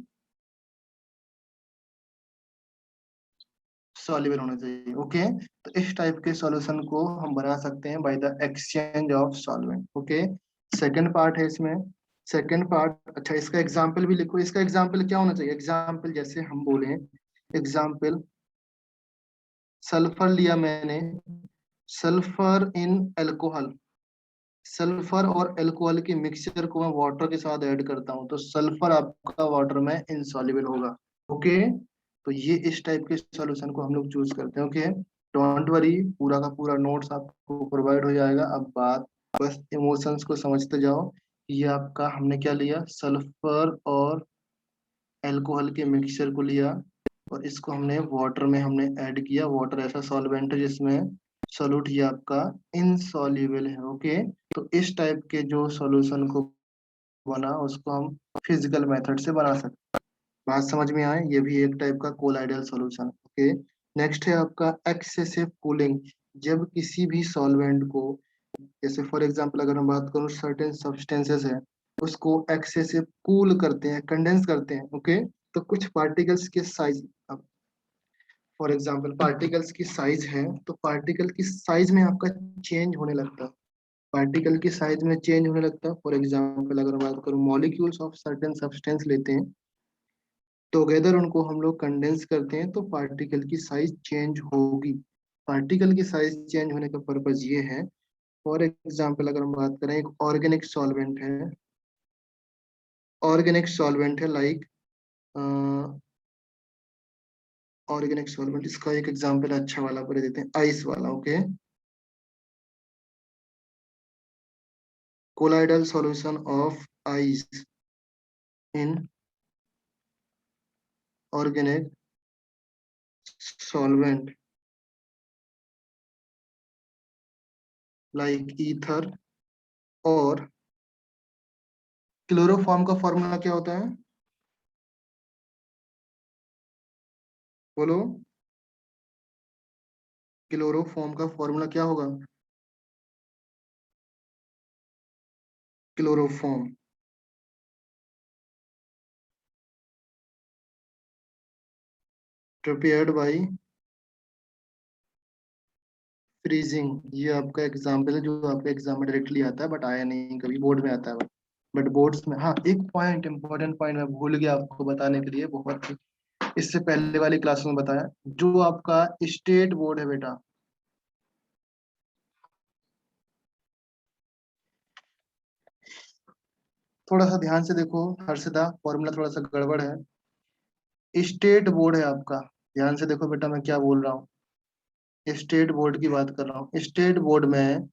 सॉल्युबल होना चाहिए। ओके, तो इस टाइप के सॉल्यूशन को हम बना सकते हैं by the exchange of solvent. Okay, second part है इसमें। सेकंड पार्ट, अच्छा इसका एग्जांपल भी लिखो। इसका एग्जांपल क्या होना चाहिए? एग्जांपल जैसे हम बोले, एग्जांपल सल्फर लिया मैंने, सल्फर इन अल्कोहल, सल्फर और अल्कोहल की मिक्सचर को मैं वाटर के साथ ऐड करता हूँ तो सल्फर आपका वाटर में इनसॉल्युबल होगा। ओके, तो ये इस टाइप के सॉल्यूशन को हम लोग चूज करते हैं। ओके, डोंट वरी, पूरा का पूरा नोट्स आपको प्रोवाइड हो जाएगा। अब बात बस इमोशंस को समझते जाओ। ये आपका हमने क्या लिया, सल्फर और अल्कोहल के मिक्सचर को लिया और इसको हमने वाटर में हमने ऐड किया। वाटर ऐसा सॉल्वेंट है जिसमें सोल्यूट ये आपका इनसॉल्युबल है। ओके, तो इस टाइप के जो सॉल्यूशन को बना उसको हम फिजिकल मेथड से बना सकते हैं। बात समझ में आए, ये भी एक टाइप का कोलाइडल सॉल्यूशन। ओके, नेक्स्ट है आपका एक्सेसिव कूलिंग। जब किसी भी सॉल्वेंट को, जैसे फॉर एग्जांपल अगर हम बात करूं सर्टेन सब्सटेंसेस है, उसको एक्सेसिव कूल करते हैं, कंडेंस करते हैं। ओके, तो कुछ पार्टिकल्स के साइज, फॉर एग्जांपल पार्टिकल्स की साइज है तो पार्टिकल की साइज में आपका चेंज होने लगता है। पार्टिकल की साइज में चेंज होने लगता है। फॉर एग्जांपल अगर बात करूं मॉलिक्यूल्स ऑफ सर्टेन सब्सटेंस लेते हैं, टुगेदर उनको हम लोग कंडेंस करते हैं तो पार्टिकल की साइज चेंज होगी। पार्टिकल की साइज चेंज होने का पर्पज ये है, फॉर एग्जांपल अगर हम बात करें एक ऑर्गेनिक सॉल्वेंट है, ऑर्गेनिक सॉल्वेंट है लाइक ऑर्गेनिक सॉल्वेंट, इसका एक एग्जांपल अच्छा वाला कर देते हैं, आइस वाला। Okay, colloidal solution of ice in organic solvent like ether। और क्लोरोफॉर्म का फॉर्मूला क्या होता है, बोलो, क्लोरोफॉर्म का फॉर्मूला क्या होगा, क्लोरोफॉर्म प्रिपेयर्ड बाय फ्रीजिंग। ये आपका एग्जाम्पल है जो आपका एग्जाम में डायरेक्टली आता है बट आया नहीं कभी, बोर्ड में आता है बट बोर्ड्स में। हाँ, एक पॉइंट इंपॉर्टेंट पॉइंट मैं भूल गया आपको बताने के लिए, बहुत ही इससे पहले वाली क्लास में बताया, जो आपका स्टेट बोर्ड है बेटा, थोड़ा सा ध्यान से देखो हर्षदा, फॉर्मूला थोड़ा सा गड़बड़ है। स्टेट बोर्ड है आपका, ध्यान से देखो बेटा मैं क्या बोल रहा हूँ, स्टेट बोर्ड की बात कर रहा हूँ। स्टेट बोर्ड में,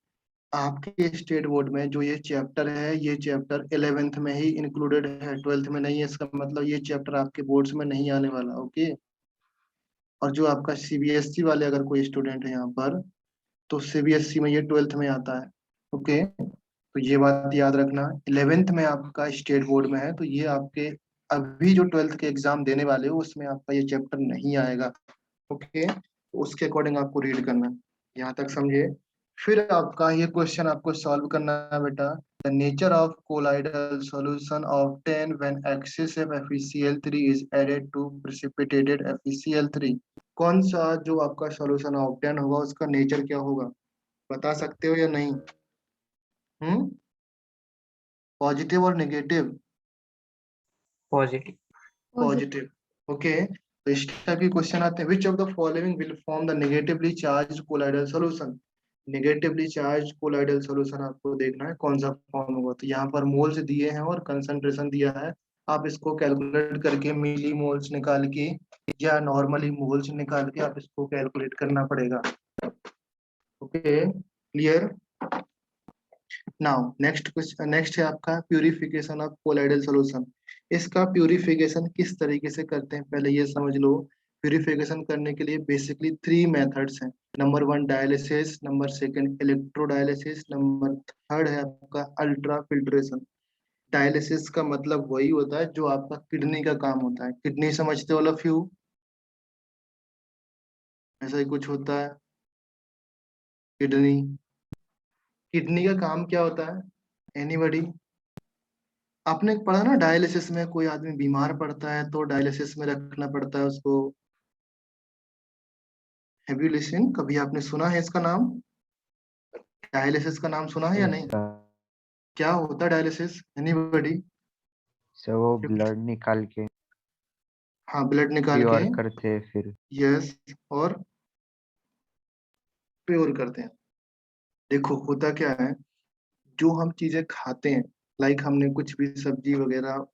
आपके स्टेट बोर्ड में जो ये चैप्टर है, ये चैप्टर 11th में ही इंक्लूडेड है, 12th में नहीं है। इसका मतलब ये चैप्टर आपके बोर्ड्स में नहीं आने वाला। ओके, और जो आपका सीबीएसई वाले अगर कोई स्टूडेंट है यहाँ पर, तो सीबीएसई में ये 12th में आता है। ओके, तो ये बात याद रखना, 11th में आपका स्टेट बोर्ड में है तो ये आपके अभी जो 12th के एग्जाम देने वाले हो उसमें आपका ये चैप्टर नहीं आएगा। ओके, तो उसके अकॉर्डिंग आपको रीड करना है, यहाँ तक समझे। फिर आपका ये क्वेश्चन आपको सॉल्व करना है बेटा, the nature of colloidal solution of 10 when excessive FeCl3 is added to precipitated FeCl3। कौन सा जो आपका सॉल्यूशन ऑफ 10 होगा उसका नेचर क्या होगा, बता सकते हो या नहीं? हम्म, पॉजिटिव और नेगेटिव? पॉजिटिव। पॉजिटिव। ओके, तो इस टाइप के क्वेश्चन आते हैं, which of the following will form the negatively charge colloidal solution. Negatively charge colloidal solution आपको देखना है कौन सा फॉर्म होगा। तो यहाँ पर मोल्स दिए हैं और कंसंट्रेशन दिया है, आप इसको कैलकुलेट करके मिली मोल्स निकाल के या नॉर्मली मोल्स निकाल के आप इसको कैलकुलेट करना पड़ेगा। Okay, clear? नाउ नेक्स्ट है आपका प्यूरिफिकेशन ऑफ कोलाइडल सॉल्यूशन। इसका प्यूरिफिकेशन किस तरीके से करते हैं पहले ये समझ लो। प्यूरिफिकेशन करने के लिए बेसिकली 3 मेथड्स हैं। Number 1 dialysis, number second electrodialysis, number third है आपका अल्ट्रा फिल्ट्रेशन। डायलिसिस का मतलब वही होता है जो आपका किडनी का काम होता है। किडनी समझते हो ऑल ऑफ यू, ऐसा ही कुछ होता है किडनी। किडनी का काम क्या होता है, एनीबॉडी? आपने पढ़ा ना डायलिसिस में कोई आदमी बीमार पड़ता है तो डायलिसिस में रखना पड़ता है उसको। हैव यू लिसन, कभी आपने सुना है इसका नाम, डायलिसिस का नाम सुना है या यस नहीं? सर। क्या होता है डायलिसिस, एनीबॉडी? सर वो ब्लड निकाल के हाँ, ब्लड निकाल के, प्योर करते हैं फिर। यस, और प्योर करते हैं। देखो होता क्या है, जो हम चीजें खाते हैं, लाइक हमने कुछ भी सब्जी वगैरह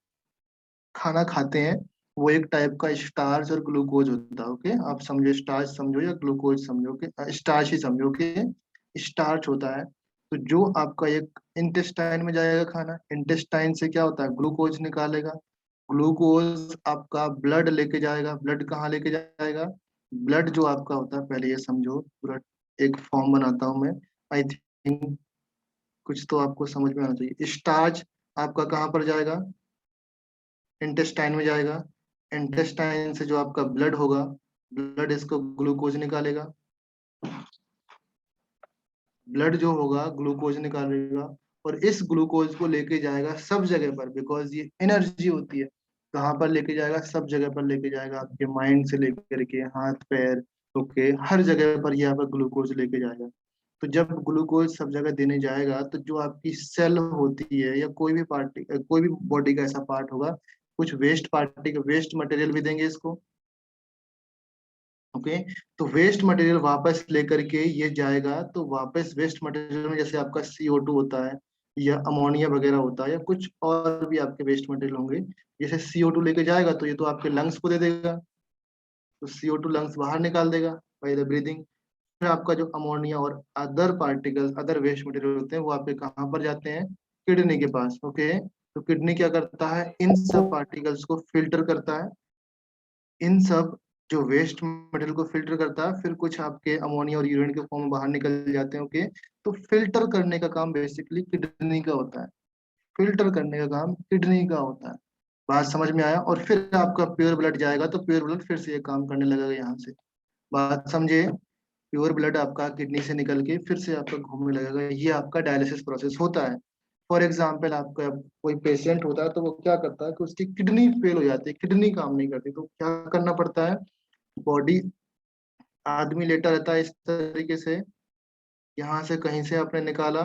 खाना खाते हैं, वो एक टाइप का स्टार्च और ग्लूकोज होता है। ओके, आप समझो स्टार्च समझो या ग्लूकोज समझो, कि स्टार्च ही समझो कि स्टार्च होता है। तो जो आपका एक इंटेस्टाइन में जाएगा खाना, इंटेस्टाइन से क्या होता है, ग्लूकोज निकालेगा। ग्लूकोज आपका ब्लड लेके जाएगा। ब्लड कहाँ लेके जाएगा, ब्लड जो आपका होता है, पहले ये समझो पूरा, एक फॉर्म बनाता हूँ मैं। आई थिंक कुछ तो आपको समझ में आना चाहिए। स्टार्च आपका कहाँ पर जाएगा, इंटेस्टाइन में जाएगा। इंटेस्टाइन से जो आपका ब्लड होगा, ब्लड इसको ग्लूकोज निकालेगा। ब्लड जो होगा ग्लूकोज निकालेगा, और इस ग्लूकोज को लेके जाएगा सब जगह पर, बिकॉज ये एनर्जी होती है। कहाँ पर लेके जाएगा, सब जगह पर लेके जाएगा, आपके माइंड से लेकर के हाथ पैर, ओके, हर जगह पर यहाँ पर ग्लूकोज लेके जाएगा। तो जब ग्लूकोज सब जगह देने जाएगा, तो जो आपकी सेल होती है या कोई भी बॉडी का ऐसा पार्ट होगा, कुछ वेस्ट मटेरियल भी देंगे इसको। ओके, तो वेस्ट मटेरियल वापस लेकर के ये जाएगा, तो वापस वेस्ट मटेरियल में जैसे आपका CO2 होता है या अमोनिया वगैरह होता है या कुछ और भी आपके वेस्ट मटेरियल होंगे, जैसे CO2 लेके जाएगा तो ये तो आपके लंग्स को दे देगा, तो CO2 लंग्स बाहर निकाल देगा बाय द ब्रीदिंग। फिर आपका जो अमोनिया और other particles, other waste material होते हैं, वो आपके कहाँ पर जाते हैं, किडनी के पास। ओके, तो किडनी क्या करता है, इन सब पार्टिकल्स को फिल्टर करता है, इन सब जो वेस्ट मटेरियल को फिल्टर करता है, फिर कुछ आपके अमोनिया और यूरिन के फॉर्म में बाहर निकल जाते हैं। ओके, तो फिल्टर करने का काम बेसिकली किडनी का होता है। फिल्टर करने का काम किडनी का होता है। बात समझ में आया? और फिर आपका प्योर ब्लड जाएगा, तो प्योर ब्लड फिर से ये काम करने लगेगा यहाँ से। बात समझे? प्योर ब्लड आपका किडनी से निकल के फिर से आपका घूमने लगेगा। ये आपका डायलिसिस प्रोसेस होता है। फॉर एग्जाम्पल, आपका कोई पेशेंट होता है, तो वो क्या करता है कि उसकी किडनी फेल हो जाती है, किडनी काम नहीं करती, तो क्या करना पड़ता है, बॉडी, आदमी लेटा रहता है इस तरीके से, यहाँ से कहीं से आपने निकाला,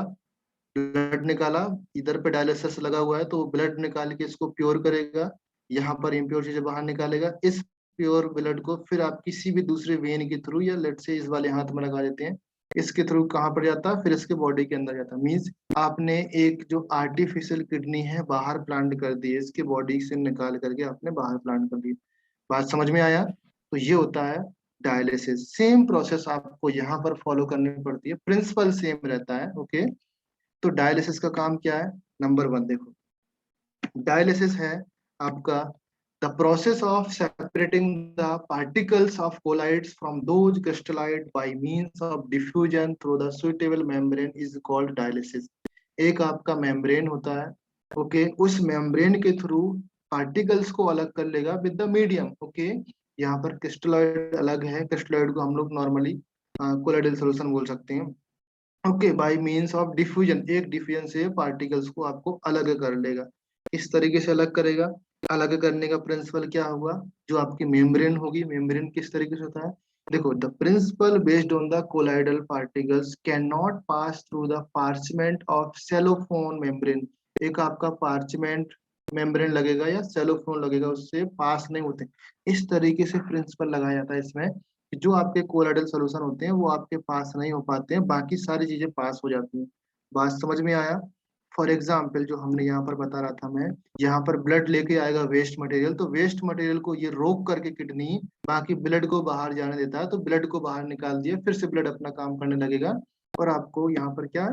ब्लड निकाला, इधर पे डायलिसिस लगा हुआ है, तो वो ब्लड निकाल के इसको प्योर करेगा, यहाँ पर इम्प्योर चीजें बाहर निकालेगा। इस प्योर ब्लड को फिर आप किसी भी दूसरे वेन के थ्रू, या लेट से इस वाले हाथ में लगा देते हैं, इसके थ्रू कहाँ पर जाता है, फिर इसके बॉडी के अंदर जाता है। मीन्स आपने एक जो आर्टिफिशियल किडनी है बाहर प्लांट कर दी है, इसके बॉडी से निकाल करके आपने बाहर प्लांट कर दी। बात समझ में आया? तो ये होता है डायलिसिस। सेम प्रोसेस आपको यहाँ पर फॉलो करनी पड़ती है, प्रिंसिपल सेम रहता है। ओके, तो डायलिसिस का काम क्या है, नंबर 1 देखो, डायलिसिस है आपका the process of separating the particles of colloids from those crystalloid by means of diffusion through the suitable membrane is called dialysis. एक आपका मेम्ब्रेन होता है, ओके, उस मेम्ब्रेन के थ्रू पार्टिकल्स को अलग कर लेगा विद द मीडियम। ओके, यहाँ पर क्रिस्टलॉइड अलग है, क्रिस्टलॉइड को हम लोग नॉर्मली कोलाइडल सॉल्यूशन बोल सकते हैं। Okay, bye means of diffusion, एक डिफ्यूजन से पार्टिकल्स को आपको अलग कर लेगा। इस तरीके से अलग करेगा। अलग करने का प्रिंसिपल क्या होगा, जो आपकी मेम्ब्रेन होगी, मेम्ब्रेन किस तरीके से होता है, देखो, the principle based on the colloidal particles can not pass through the parchment of cellphone membrane. एक आपका पार्चमेंट मेम्ब्रेन लगेगा या सेलोफोन लगेगा, उससे पास नहीं होते। इस तरीके से प्रिंसिपल लगाया जाता है इसमें, कि जो आपके कोलाइडल सॉल्यूशन होते हैं वो आपके पास नहीं हो पाते हैं, बाकी सारी चीजें पास हो जाती हैं। बात समझ में आया? फॉर एग्जाम्पल, जो हमने यहाँ पर बता रहा था मैं, यहाँ पर ब्लड लेके आएगा वेस्ट मटेरियल, तो वेस्ट मटेरियल को ये रोक करके किडनी बाकी ब्लड को बाहर जाने देता है, तो ब्लड को बाहर निकाल दिया, फिर से ब्लड अपना काम करने लगेगा, और आपको यहाँ पर क्या,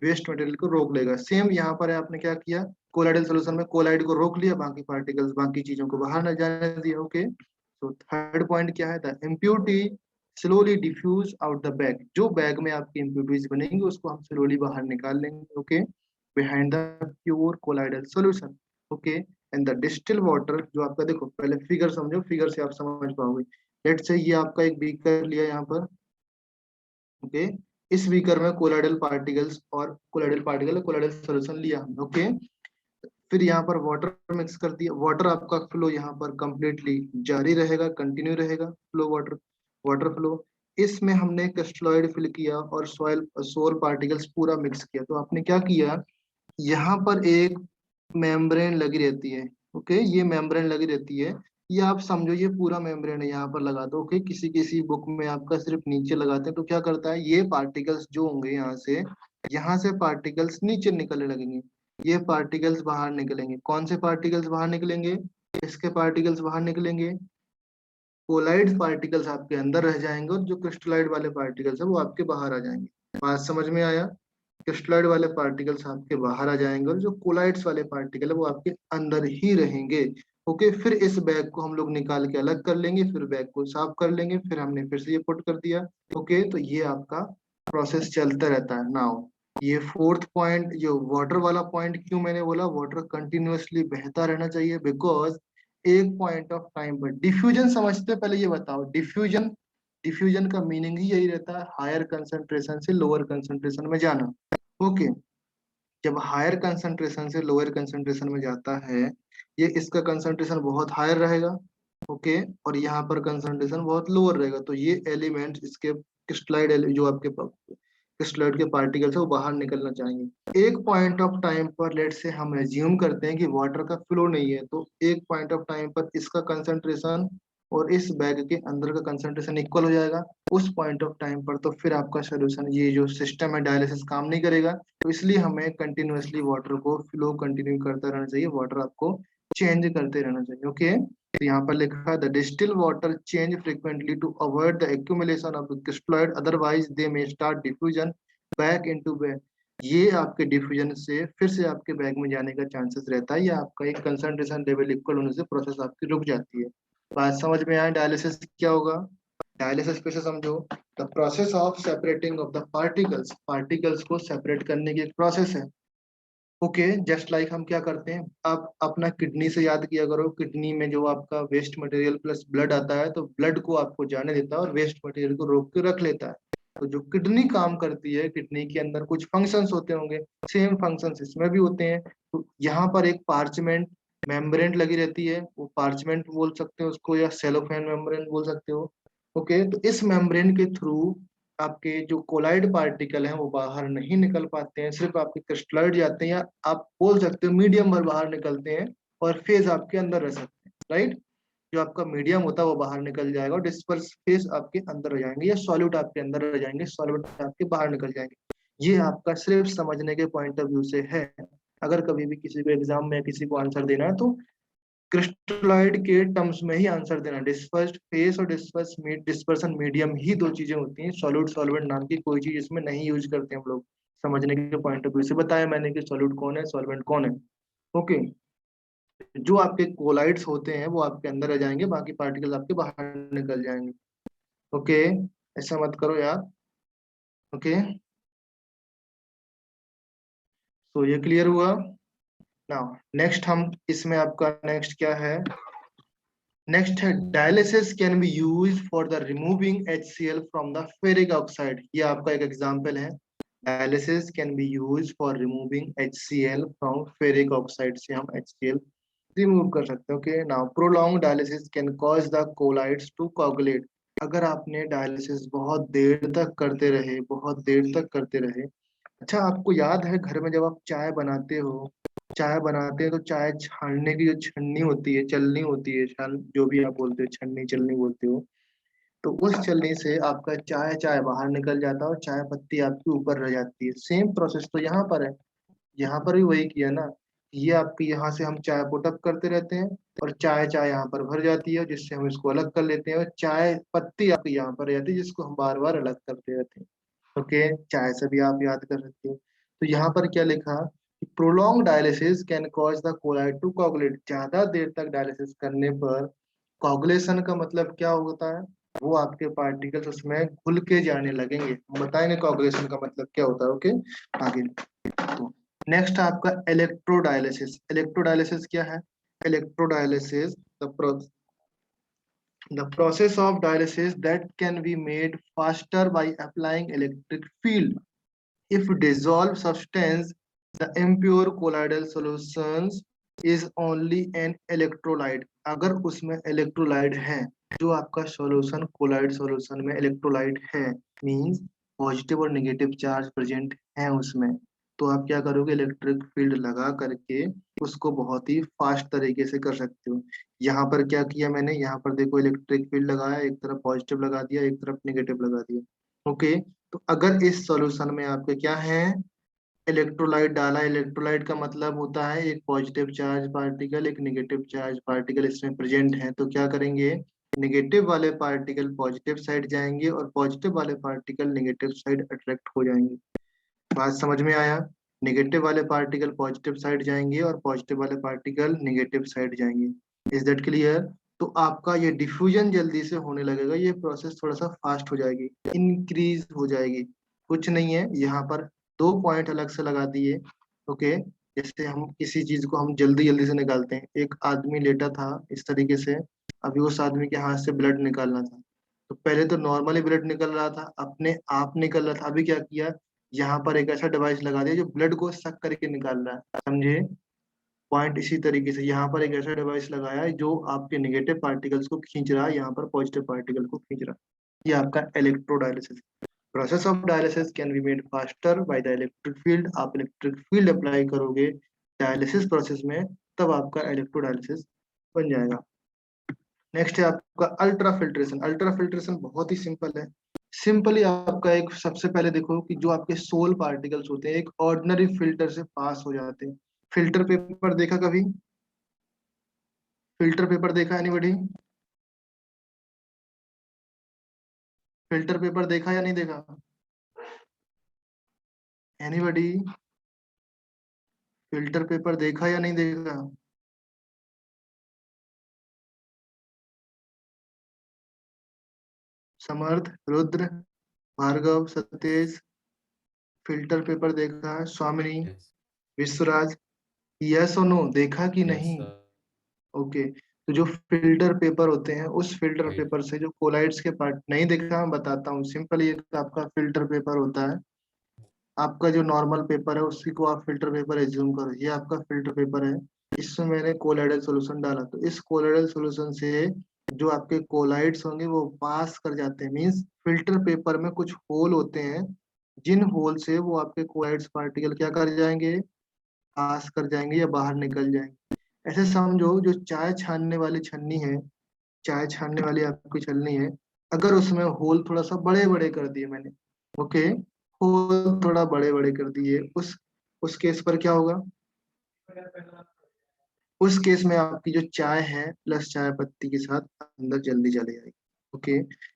वेस्ट मटेरियल को रोक लेगा। सेम यहाँ पर है, आपने क्या किया, कोलाइडल सोल्यूशन में कोलाइड को रोक लिया, बाकी पार्टिकल्स, बाकी चीजों को बाहर न जाने दिया। ओके, तो थर्ड पॉइंट क्या है, the impurity slowly diffuse out the bag. जो बैग में आपकी इम्प्यूरिटीज बनेंगी उसको हम स्लोली बाहर निकाल लेंगे। Okay, behind the pure colloidal solution. Okay, and the distil water, जो आपका, देखो पहले फिगर समझो, फिगर से आप समझ पाओगे। लेट से ये आपका एक बीकर लिया यहाँ पर, ओके, इस बीकर में कोलाइडल पार्टिकल्स और कोलाइडल सॉल्यूशन लिया हमने। ओके, फिर यहाँ पर वाटर मिक्स कर दिया। वाटर आपका फ्लो यहाँ पर कंप्लीटली जारी रहेगा, कंटिन्यू रहेगा फ्लो, वाटर वाटर फ्लो। इसमें हमने क्रिस्टलॉइड फिल किया और सोल पार्टिकल्स पूरा मिक्स किया। तो आपने क्या किया, यहाँ पर एक मेम्ब्रेन लगी रहती है। ओके, ये मेम्ब्रेन लगी रहती है, ये आप समझो ये पूरा मेम्ब्रेन है, यहाँ पर लगा दो। ओके, किसी किसी बुक में आपका सिर्फ नीचे लगाते हैं, तो क्या करता है, ये पार्टिकल्स जो होंगे यहाँ से, यहाँ से पार्टिकल्स नीचे निकलने लगेंगे, ये पार्टिकल्स बाहर निकलेंगे। कौन से पार्टिकल्स बाहर निकलेंगे? इसके पार्टिकल्स बाहर निकलेंगे, कोलाइड पार्टिकल्स आपके अंदर रह जाएंगे और जो क्रिस्टलाइड वाले पार्टिकल्स है वो आपके बाहर आ जाएंगे। बात समझ में आया? क्रिस्टलाइड वाले पार्टिकल्स आपके बाहर आ जाएंगे और जो कोलाइड्स वाले पार्टिकल है वो आपके अंदर ही रहेंगे। ओके, फिर इस बैग को हम लोग निकाल के अलग कर लेंगे, फिर बैग को साफ कर लेंगे, फिर हमने फिर से ये पुट कर दिया। ओके, तो ये आपका प्रोसेस चलता रहता है। नाउ ये फोर्थ पॉइंट, जो वाटर वाला पॉइंट, क्यों मैंने बोला वाटर कंटिन्यूअसली बहता रहना चाहिए? बिकॉज एक पॉइंट ऑफ टाइम पर डिफ्यूजन समझते हैं, पहले ये बताओ डिफ्यूजन, डिफ्यूजन का मीनिंग ही यही रहता है हायर कंसंट्रेशन से लोअर कंसंट्रेशन में जाना। ओके, जब हायर कंसंट्रेशन से लोअर कंसंट्रेशन में जाता है, ये इसका कंसंट्रेशन बहुत हायर रहेगा। ओके, और यहाँ पर कंसंट्रेशन बहुत लोअर रहेगा, तो ये एलिमेंट इसके क्रिस्टलाइड जो आपके क्रिस्टलाइड के पार्टिकल्स है वो बाहर निकलना चाहेंगे। एक पॉइंट ऑफ टाइम पर लेट से हम एज्यूम करते हैं कि वाटर का फ्लो नहीं है, तो एक पॉइंट ऑफ टाइम पर इसका कंसंट्रेशन और इस बैग के अंदर का कंसंट्रेशन इक्वल हो जाएगा। उस पॉइंट ऑफ टाइम पर तो फिर आपका सोल्यूशन, ये जो सिस्टम है डायलिसिस, काम नहीं करेगा। तो इसलिए हमें कंटिन्यूअसली वाटर को फ्लो कंटिन्यू करता रहना चाहिए, वाटर आपको चेंज करते रहना चाहिए। ओके, तो यहाँ पर लिखा है the distil water change frequently to avoid the accumulation of crystalloid, otherwise they may start diffusion back into bag. ये आपके डिफ्यूजन से फिर से आपके बैग में जाने का चांसेस रहता है, या आपका एक कंसंट्रेशन लेवल इक्वल होने से प्रोसेस आपकी रुक जाती है। बात समझ में आया? डायलिसिस क्या होगा? डायलिसिस फिर से समझो, the process of separating of the particles, particles को सेपरेट करने की एक प्रोसेस है। ओके, जस्ट लाइक हम क्या करते हैं, आप अपना किडनी से याद किया करो, किडनी में जो आपका वेस्ट मटेरियल प्लस ब्लड आता है, तो ब्लड को आपको जाने देता है और वेस्ट मटेरियल को रोक के रख लेता है। तो जो किडनी काम करती है, किडनी के अंदर कुछ फंक्शंस होते होंगे, सेम फंक्शंस इसमें भी होते हैं। तो यहाँ पर एक पार्चमेंट मेम्ब्रेन लगी रहती है, वो पार्चमेंट बोल सकते हो उसको, या सेलोफेन मेम्ब्रेन बोल सकते हो। ओके, तो इस मेम्ब्रेन के थ्रू आपके जो कोलाइड पार्टिकल हैं वो बाहर नहीं निकल पाते हैं, सिर्फ आपके क्रिस्टलाइड जाते हैं, या आप बोल सकते हो मीडियम भर बाहर निकलते हैं और फेज आपके अंदर रह सकते हैं। राइट, जो आपका मीडियम होता है वो बाहर निकल जाएगा और डिस्पर्स फेज आपके अंदर रह जाएंगे, या सॉल्यूट आपके अंदर रह जाएंगे, सॉल्यूट आपके बाहर निकल जाएंगे। ये आपका सिर्फ समझने के पॉइंट ऑफ व्यू से है। अगर कभी भी किसी को एग्जाम में किसी को आंसर देना है तो क्रिस्टलॉइड के टर्म्स में ही आंसर देना। डिस्पर्स्ड फेस और डिस्पर्सन मीडियम ही दो चीजें होती हैं, सॉल्यूट सॉल्वेंट नाम की कोई चीज इसमें नहीं यूज करते हम लोग। समझने के पॉइंट ऑफ व्यू से बताया मैंने कि सॉल्यूट कौन है, सॉल्वेंट कौन है। ओके, जो आपके कोलाइड्स होते हैं वो आपके अंदर रह जाएंगे, बाकी पार्टिकल आपके बाहर निकल जाएंगे। ओके, ऐसा मत करो यार। ओके, तो ये क्लियर हुआ। नाउ नेक्स्ट, हम इसमें आपका नेक्स्ट क्या है, नेक्स्ट है dialysis can be use for the removing HCl from the ferric oxide. ये आपका एक एग्जांपल है, dialysis can be use for removing HCl from ferric oxide, से हम HCl रिमूव कर सकते हैं। Okay, now prolong dialysis can cause the colloids to coagulate. अगर आपने डायलिसिस बहुत देर तक करते रहे, बहुत देर तक करते रहे, अच्छा आपको याद है घर में जब आप चाय बनाते हो, चाय बनाते हैं तो चाय छानने की जो छन्नी होती है, चलनी होती है, छान जो भी आप बोलते हो, छन्नी चलनी बोलते हो, तो उस चलनी से आपका चाय चाय बाहर निकल जाता है और चाय पत्ती आपके ऊपर रह जाती है। सेम प्रोसेस तो यहाँ पर है, यहाँ पर भी वही किया ना। ये आपके यहाँ से हम चाय पुटअप करते रहते हैं और चाय चाय यहाँ पर भर जाती है, जिससे हम इसको अलग कर लेते हैं, और चाय पत्ती आपकी यहाँ पर रहती है जिसको हम बार बार अलग करते रहते हैं। ओके, चाय से भी आप याद कर सकते हो। तो यहाँ पर क्या लिखा, prolong dialysis can cause the colloid to coagulate. ज्यादा देर तक डायलिसिस करने पर कोगुलेशन का मतलब क्या होता है, वो आपके पार्टिकल्स उसमें घुल के जाने लगेंगे। हम बताएंगे कोगुलेशन का मतलब क्या होता है। ओके, आगे तो नेक्स्ट आपका इलेक्ट्रोडायलिसिस। इलेक्ट्रोडायलिसिस क्या है? Electrodialysis the process of dialysis that can be made faster by applying electric field. If dissolved substance, the impure colloidal solutions is only an electrolyte. अगर उसमें इलेक्ट्रोलाइट है, जो आपका सॉल्यूशन कोलाइड सॉल्यूशन में electrolyte है, means positive और negative charge present है उसमें, तो आप क्या करोगे, इलेक्ट्रिक फील्ड लगा करके उसको बहुत ही फास्ट तरीके से कर सकते हो। यहाँ पर क्या किया मैंने, यहाँ पर देखो इलेक्ट्रिक फील्ड लगाया, एक तरफ पॉजिटिव लगा दिया, एक तरफ नेगेटिव लगा दिया। ओके, तो अगर इस सॉल्यूशन में आपके क्या है, इलेक्ट्रोलाइट डाला, इलेक्ट्रोलाइट का मतलब होता है एक पॉजिटिव चार्ज पार्टिकल एक नेगेटिव चार्ज पार्टिकल इसमें प्रेजेंट है, तो क्या करेंगे, नेगेटिव वाले पार्टिकल पॉजिटिव साइड जाएंगे और पॉजिटिव वाले पार्टिकल नेगेटिव साइड अट्रैक्ट हो जाएंगे। बात समझ में आया, नेगेटिव वाले पार्टिकल पॉजिटिव साइड जाएंगे और पॉजिटिव वाले पार्टिकल नेगेटिव साइड जाएंगे। Is that clear? तो आपका ये डिफ्यूजन जल्दी से होने लगेगा, ये प्रोसेस थोड़ा सा फास्ट हो जाएगी, इंक्रीज हो जाएगी। कुछ नहीं है, यहाँ पर 2 पॉइंट अलग से लगा दिए। ओके, जैसे हम किसी चीज को हम जल्दी जल्दी से निकालते हैं, एक आदमी लेटा था इस तरीके से, अभी उस आदमी के हाथ से ब्लड निकालना था, तो पहले तो नॉर्मली ब्लड निकल रहा था, अपने आप निकल रहा था, अभी क्या किया, यहाँ पर एक ऐसा डिवाइस लगा दिया जो ब्लड को सक करके निकाल रहा है, समझे पॉइंट। इसी तरीके से यहाँ पर एक ऐसा डिवाइस लगाया है जो आपके नेगेटिव पार्टिकल्स को खींच रहा है, यहाँ पर पॉजिटिव पार्टिकल को खींच रहा है, ये आपका electrodialysis. Process of dialysis can be made faster by the electric field. आप इलेक्ट्रिक फील्ड अप्लाई करोगे डायलिसिस प्रोसेस में, तब आपका इलेक्ट्रोडायलिसिस बन जाएगा। नेक्स्ट है आपका अल्ट्रा फिल्ट्रेशन। अल्ट्रा फिल्ट्रेशन बहुत ही सिंपल है। सिंपली आपका एक, सबसे पहले देखो कि जो आपके सोल पार्टिकल्स होते हैं एक ऑर्डिनरी फिल्टर से पास हो जाते हैं। फिल्टर पेपर देखा कभी? फिल्टर पेपर देखा एनीबॉडी? फिल्टर पेपर देखा या नहीं देखा एनीबॉडी? फिल्टर पेपर देखा या नहीं देखा? समर्थ, रुद्र, भार्गव, सतेज, फिल्टर पेपर देखा है? स्वामिनी, Yes. विश्वराज, यस और नो, देखा कि Yes, नहीं? sir. ओके, तो जो फिल्टर पेपर होते हैं उस फिल्टर Right. पेपर से जो कोलाइड्स के पार्ट नहीं देखा, मैं बताता हूँ सिंपल, ये आपका फिल्टर पेपर होता है। आपका जो नॉर्मल पेपर है उसी को आप फिल्टर पेपर एज्यूम करो, ये आपका फिल्टर पेपर है। इसमें मैंने कोलाइडल सॉल्यूशन डाला, तो इस कोलाइडल सॉल्यूशन से जो आपके कोलाइड्स होंगे वो पास कर जाते हैं, मींस फिल्टर पेपर में कुछ होल होते हैं, जिन होल से वो आपके कोलाइड्स पार्टिकल क्या कर जाएंगे, पास कर जाएंगे या बाहर निकल जाएंगे। ऐसे समझो जो चाय छानने वाली छन्नी है, चाय छानने वाली आपकी छलनी है, अगर उसमें होल थोड़ा सा बड़े बड़े कर दिए मैंने, ओके, होल थोड़ा बड़े बड़े कर दिए, उस केस पर क्या होगा, उस केस में आपकी जो चाय है प्लस चाय पत्ती के साथ अंदर जल्दी चली जाएगी। ओके,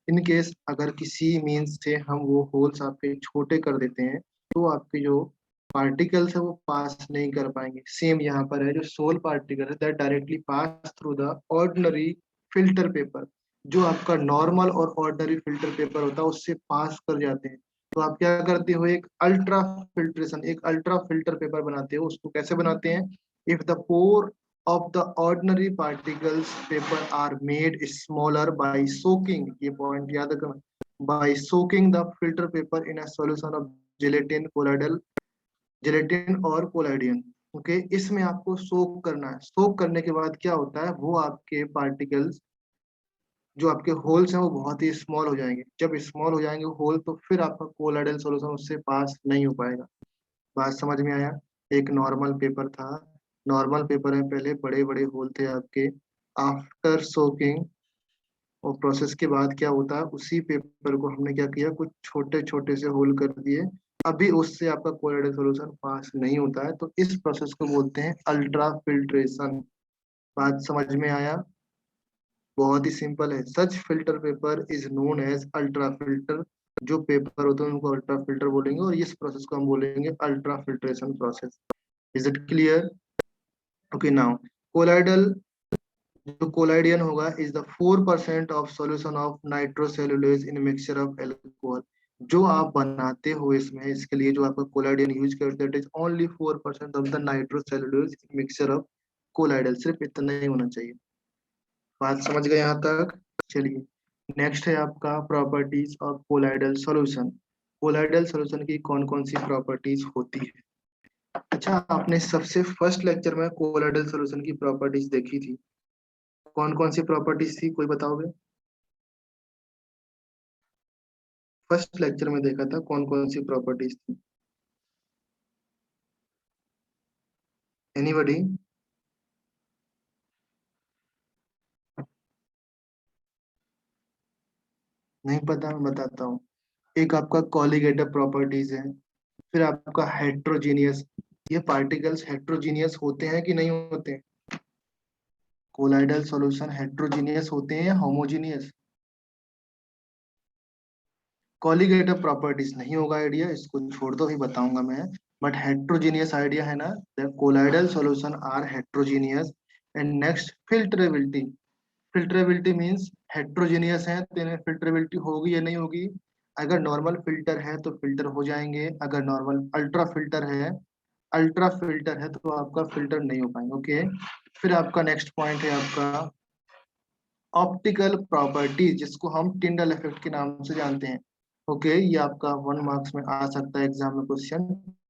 इन केस अगर किसी मीन्स से हम वो होल्स आपके छोटे कर देते हैं, तो आपके जो पार्टिकल्स है वो पास नहीं कर पाएंगे। सेम यहाँ पर है, जो सोल पार्टिकल है that directly pass through the ordinary filter paper, जो आपका नॉर्मल और ऑर्डिनरी फिल्टर पेपर होता है उससे पास कर जाते हैं। तो आप क्या करते हो, एक अल्ट्रा फिल्ट्रेशन, एक अल्ट्रा फिल्टर पेपर बनाते हो। उसको कैसे बनाते हैं, if the pore of the ordinary particles paper are made smaller by soaking, ये पॉइंट याद रखना, by soaking the filter paper in a solution of gelatin, colloidal gelatin और collodion। ओके, इसमें आपको सोक करना है। सोक करने के बाद क्या होता है, वो आपके पार्टिकल्स जो आपके होल्स हैं वो बहुत ही स्मॉल हो जाएंगे। जब स्मॉल हो जाएंगे होल, तो फिर आपका कोलाइडल सॉल्यूशन उससे पास नहीं हो पाएगा। बात समझ में आया? एक नॉर्मल पेपर था, नॉर्मल पेपर में पहले बड़े बड़े होल थे आपके, आफ्टर सोकिंग और प्रोसेस के बाद क्या होता है, उसी पेपर को हमने क्या किया, कुछ छोटे छोटे से होल कर दिए, अभी उससे आपका कोलाइडल सॉल्यूशन पास नहीं होता है, तो इस प्रोसेस को बोलते हैं अल्ट्रा फिल्ट्रेशन। बात समझ में आया? बहुत ही सिंपल है। Such filter paper is known as ultra filter. जो पेपर होते हैं उनको अल्ट्रा फिल्टर बोलेंगे और इस प्रोसेस को हम बोलेंगे ultra filtration process. Is it clear? Okay, now colloidal, जो कोलाइडियन होगा is the 4% of solution of nitrocellulose in mixture of alcohol. जो आप बनाते हो इसमें, इसके लिए जो आपका कोलाइडियन यूज करते हैं, it is only 4% of the nitrocellulose in mixture of colloidal. सिर्फ इतना ही होना चाहिए। बात समझ गए यहाँ तक? चलिए, नेक्स्ट है आपका properties of colloidal solution. Colloidal solution की कौन कौन सी प्रॉपर्टीज होती है? अच्छा, आपने सबसे फर्स्ट लेक्चर में कोलाइडल सॉल्यूशन की प्रॉपर्टीज देखी थी, कौन कौन सी प्रॉपर्टीज थी, कोई बताओगे? फर्स्ट लेक्चर में देखा था, कौन कौन सी प्रॉपर्टीज थी, एनीबॉडी? नहीं पता, मैं बताता हूँ। एक आपका कॉलीगेटिव प्रॉपर्टीज है, फिर आपका हेट्रोजीनियस। ये पार्टिकल्स हेट्रोजीनियस होते हैं कि नहीं होते हैं? कोलाइडल सॉल्यूशन हेट्रोजीनियस होते हैं या होमोजीनियस? कॉलीगेटिव प्रॉपर्टीज नहीं होगा आइडिया, इसको छोड़ दो, ही बताऊंगा मैं। बट हेट्रोजीनियस आइडिया है ना, the colloidal solution are heterogeneous. And next filterability. Filterability means heterogeneous है तो इन्हें फिल्टरेबिलिटी होगी या नहीं होगी? अगर नॉर्मल फिल्टर है तो फिल्टर हो जाएंगे, अगर नॉर्मल अल्ट्रा फिल्टर है तो आपका फिल्टर नहीं हो पाएंगे। ओके, फिर आपका नेक्स्ट पॉइंट है आपका ऑप्टिकल प्रॉपर्टीज, जिसको हम टिंडल इफेक्ट के नाम से जानते हैं। ओके, ये आपका 1 मार्क्स में आ सकता है एग्जाम में क्वेश्चन,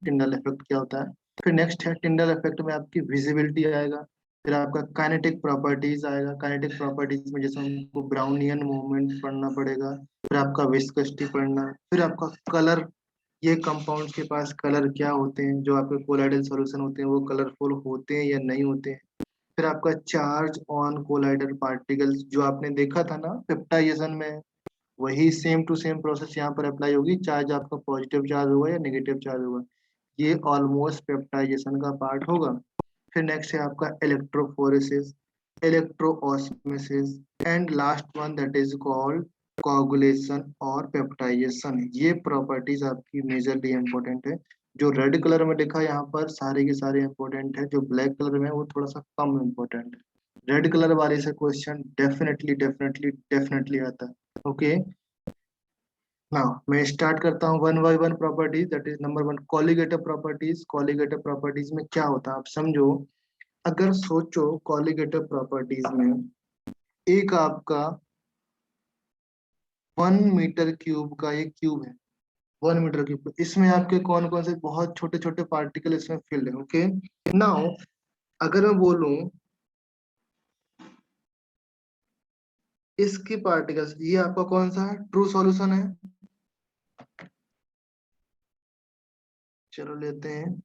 टिंडल इफेक्ट क्या होता है। फिर नेक्स्ट है टिंडल इफेक्ट में आपकी विजिबिलिटी आएगा, फिर आपका काइनेटिक प्रॉपर्टीज आएगा। काइनेटिक प्रॉपर्टीज में जैसे हमको ब्राउनियन मूवमेंट पढ़ना पड़ेगा, फिर आपका विस्कोसिटी पढ़ना, फिर आपका कलर। ये कंपाउंड्स के पास कलर क्या होते हैं, जो आपके कोलाइडल सॉल्यूशन होते हैं वो कलरफुल होते हैं या नहीं होते हैं। फिर आपका चार्ज ऑन कोलाइडल पार्टिकल्स, जो आपने देखा था ना पेप्टाइजेशन में, वही सेम टू सेम प्रोसेस यहाँ पर अप्लाई होगी। चार्ज आपका पॉजिटिव चार्ज होगा या नेगेटिव चार्ज होगा, ये ऑलमोस्ट पेप्टाइजेशन का पार्ट होगा। फिर नेक्स्ट है आपका electrophoresis, electroosmosis, and last one that is called coagulation और पेप्टाइजेशन। ये प्रॉपर्टीज आपकी मेजरली इंपॉर्टेंट है। जो रेड कलर में लिखा है यहाँ पर सारे के सारे इंपॉर्टेंट है, जो ब्लैक कलर में है वो थोड़ा सा कम इंपॉर्टेंट है। रेड कलर वाले से क्वेश्चन डेफिनेटली डेफिनेटली डेफिनेटली आता है। ओके, नाउ मैं स्टार्ट करता हूँ one by one properties. That is number one colligative properties. Colligative properties में क्या होता है आप समझो। अगर सोचो कॉलीगेटिव प्रॉपर्टीज में एक आपका 1 मीटर क्यूब का एक क्यूब है, 1 मीटर क्यूब, इसमें आपके कौन कौन से बहुत छोटे छोटे पार्टिकल इसमें फिल्ड है। ओके, नाउ अगर मैं बोलूं इसकी पार्टिकल्स, ये आपका कौन सा है, ट्रू सॉल्यूशन है। चलो लेते हैं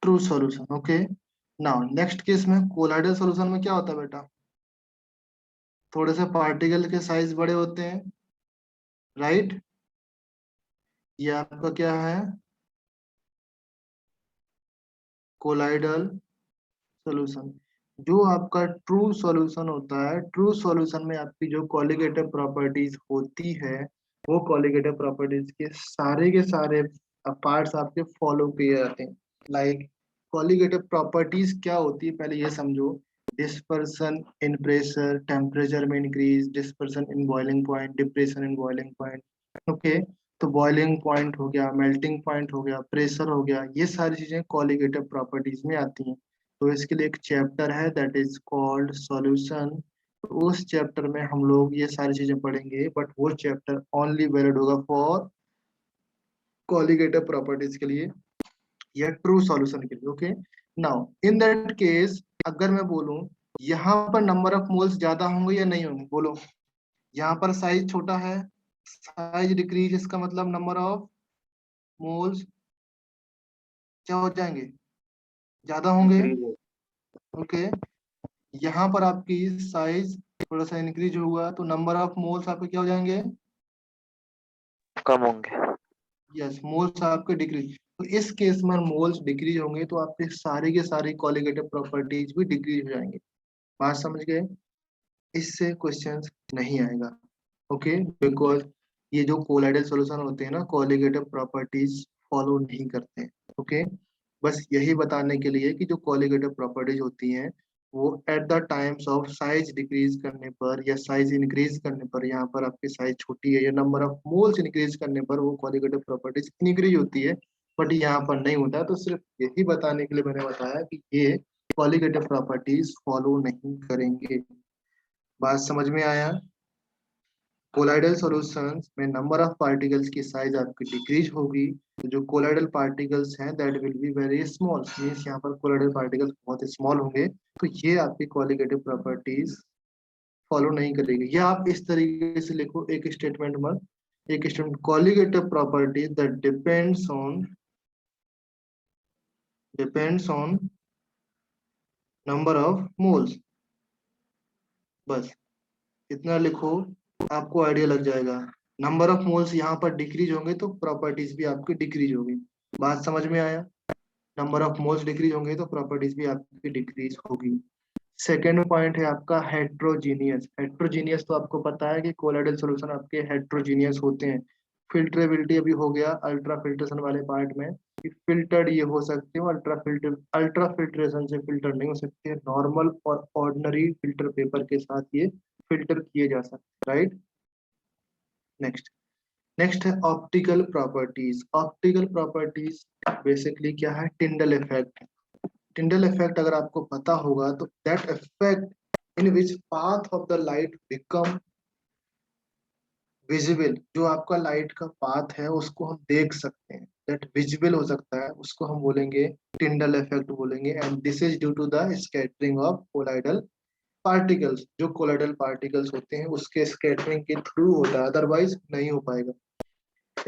true solution. Okay, now next case में कोलाइडल सॉल्यूशन में क्या होता है बेटा, थोड़े से पार्टिकल के साइज बड़े होते हैं, राइट। ये आपका क्या है, कोलाइडल सॉल्यूशन। जो आपका ट्रू सॉल्यूशन होता है, ट्रू सॉल्यूशन में आपकी जो कॉलीगेटिव प्रॉपर्टीज होती है, वो कॉलीगेटिव प्रॉपर्टीज के सारे पार्ट्स आपके फॉलो किए जाते हैं। लाइक कॉलीगेटिव प्रॉपर्टीज क्या होती है पहले ये समझो। डिस्पर्सन इन प्रेशर, टेम्परेचर में increase, dispersion in boiling point, depression in boiling point. Okay, तो बॉइलिंग पॉइंट हो गया, मेल्टिंग पॉइंट हो गया, प्रेशर हो गया, ये सारी चीजें कॉलीगेटिव प्रॉपर्टीज में आती हैं। तो इसके लिए एक चैप्टर है दैट इज कॉल्ड सॉल्यूशन। तो उस चैप्टर में हम लोग ये सारी चीजें पढ़ेंगे, बट वो चैप्टर ओनली वैलिड होगा फॉर कॉलीगेटिव प्रॉपर्टीज के लिए या ट्रू सॉल्यूशन के लिए। Okay, now in that case अगर मैं बोलूं यहाँ पर नंबर ऑफ मोल्स ज्यादा होंगे या नहीं होंगे, बोलो। यहाँ पर साइज छोटा है, साइज डिक्रीज, इसका मतलब नंबर ऑफ मोल्स क्या हो जाएंगे, ज्यादा होंगे। इंक्रीज हो ओके, यहाँ पर आपकी साइज थोड़ा सा इंक्रीज हुआ तो नंबर ऑफ मोल्स आपके क्या हो जाएंगे, कम होंगे। यस, मोल्स आपके डिक्रीज। तो इस केस में मोल्स डिक्रीज होंगे तो आपके सारे के सारे कॉलीगेटिव प्रॉपर्टीज भी डिक्रीज हो जाएंगे। बात समझ गए, इससे क्वेश्चंस नहीं आएगा। ओके, बिकॉज ये जो कोलाइडल सॉल्यूशन होते हैं ना, कॉलीगेटिव प्रॉपर्टीज फॉलो नहीं करते हैं। ओके, बस यही बताने के लिए कि जो कॉलीगेटिव प्रॉपर्टीज होती हैं वो at the times of size decrease करने पर या साइज इंक्रीज करने पर, यहाँ पर आपकी साइज छोटी है या नंबर ऑफ मोल्स इंक्रीज करने पर वो कॉलीगेटिव प्रॉपर्टीज इंक्रीज होती है, बट यहाँ पर नहीं होता। तो सिर्फ यही बताने के लिए मैंने बताया कि ये कॉलीगेटिव प्रॉपर्टीज फॉलो नहीं करेंगे। बात समझ में आया। कोलाइडल सॉल्यूशंस में नंबर ऑफ पार्टिकल्स की साइज आपकी डिक्रीज होगी, तो जो कोलाइडल पार्टिकल्स हैं that will be very small, means यहाँ पर कोलाइडल पार्टिकल्स बहुत स्मॉल होंगे, तो ये आपकी कॉलीगेटिव प्रॉपर्टीज फॉलो नहीं करेगी। या आप इस तरीके से लिखो एक स्टेटमेंट में, एक statement colligative properties that depends on number of moles, बस इतना लिखो। आपको आइडिया लग जाएगा। नंबर ऑफ मोल्स यहाँ पर डिक्रीज होंगे तो प्रॉपर्टीज भी आपकी डिक्रीज होगी। बात समझ में आया? नंबर ऑफ मोल्स डिक्रीज होंगे तो प्रॉपर्टीज भी आपकी डिक्रीज होगी। सेकेंड पॉइंट है आपका हेट्रोजीनियस। हेट्रोजीनियस तो आपको पता है कि कोलाइडल सॉल्यूशन आपके हेट्रोजीनियस होते हैं। फिल्ट्रेबिलिटी अभी हो गया अल्ट्रा फिल्ट्रेशन वाले पार्ट में, कि फिल्टर्ड ये हो सकते हो, अल्ट्रा फिल्ट्रेशन से फिल्टर नहीं हो सकते, नॉर्मल और ऑर्डिनरी फिल्टर पेपर के साथ ये फिल्टर किए जा सकते, राइट। नेक्स्ट नेक्स्ट है optical properties. Optical properties basically क्या है? Tyndall effect. टिंडल इफेक्ट अगर आपको पता होगा तो that effect in which path of the light become visible. जो आपका लाइट का पाथ है उसको हम देख सकते हैं, दैट विजिबल हो सकता है, उसको हम बोलेंगे टिंडल इफेक्ट बोलेंगे। And this is due to the scattering of colloidal particles. जो कोलाइडल पार्टिकल्स होते हैं उसके स्कैटरिंग के थ्रू होता है, अदरवाइज नहीं हो पाएगा।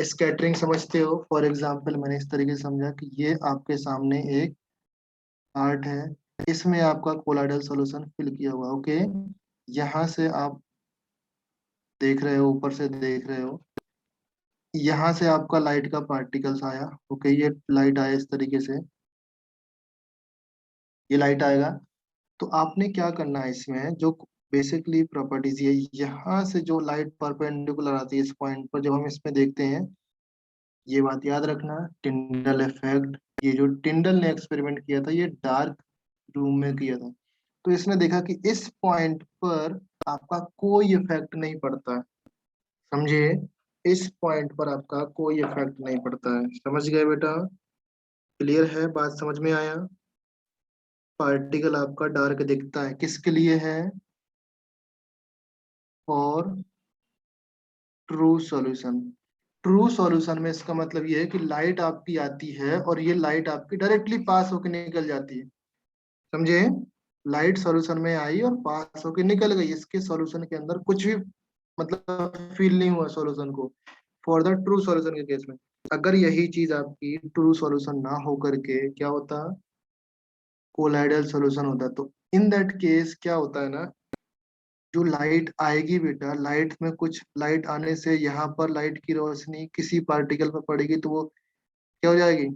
स्कैटरिंग समझते हो? फॉर एग्जाम्पल मैंने इस तरीके से समझा कि ये आपके सामने एक पार्ट है, इसमें आपका कोलाइडल सॉल्यूशन फिल किया हुआ, ओके। यहाँ से आप देख रहे हो, ऊपर से देख रहे हो, यहाँ से आपका लाइट का पार्टिकल्स आया, ओके। ये लाइट आया इस तरीके से, ये लाइट आएगा। तो आपने क्या करना है इसमें, जो बेसिकली प्रॉपर्टीज ये, यहाँ से जो लाइट परपेंडिकुलर आती है इस पॉइंट पर, जब हम इसमें देखते हैं, ये बात याद रखना, टिंडल इफेक्ट। ये जो टिंडल ने एक्सपेरिमेंट किया था ये डार्क रूम में किया था, तो इसने देखा कि इस पॉइंट पर आपका कोई इफेक्ट नहीं पड़ता है। समझे? इस पॉइंट पर आपका कोई इफेक्ट नहीं पड़ता है। समझ गए बेटा? क्लियर है? बात समझ में आया? पार्टिकल आपका डार्क दिखता है किसके लिए है? और ट्रू सॉल्यूशन। ट्रू सॉल्यूशन में इसका मतलब ये है कि लाइट आपकी आती है और ये लाइट आपकी डायरेक्टली पास होकर निकल जाती है। समझे? लाइट सॉल्यूशन में आई और पास होकर निकल गई, इसके सॉल्यूशन के अंदर कुछ भी मतलब फील नहीं हुआ सॉल्यूशन को। फॉर द ट्रू सॉल्यूशन के केस में, अगर यही चीज आपकी ट्रू सॉल्यूशन ना हो करके क्या होता, कोलाइडल सॉल्यूशन होता, तो इन दैट केस क्या होता है ना, जो लाइट आएगी बेटा, लाइट में कुछ लाइट आने से यहाँ पर लाइट की रोशनी किसी पार्टिकल पर पड़ेगी तो वो क्या हो जाएगी,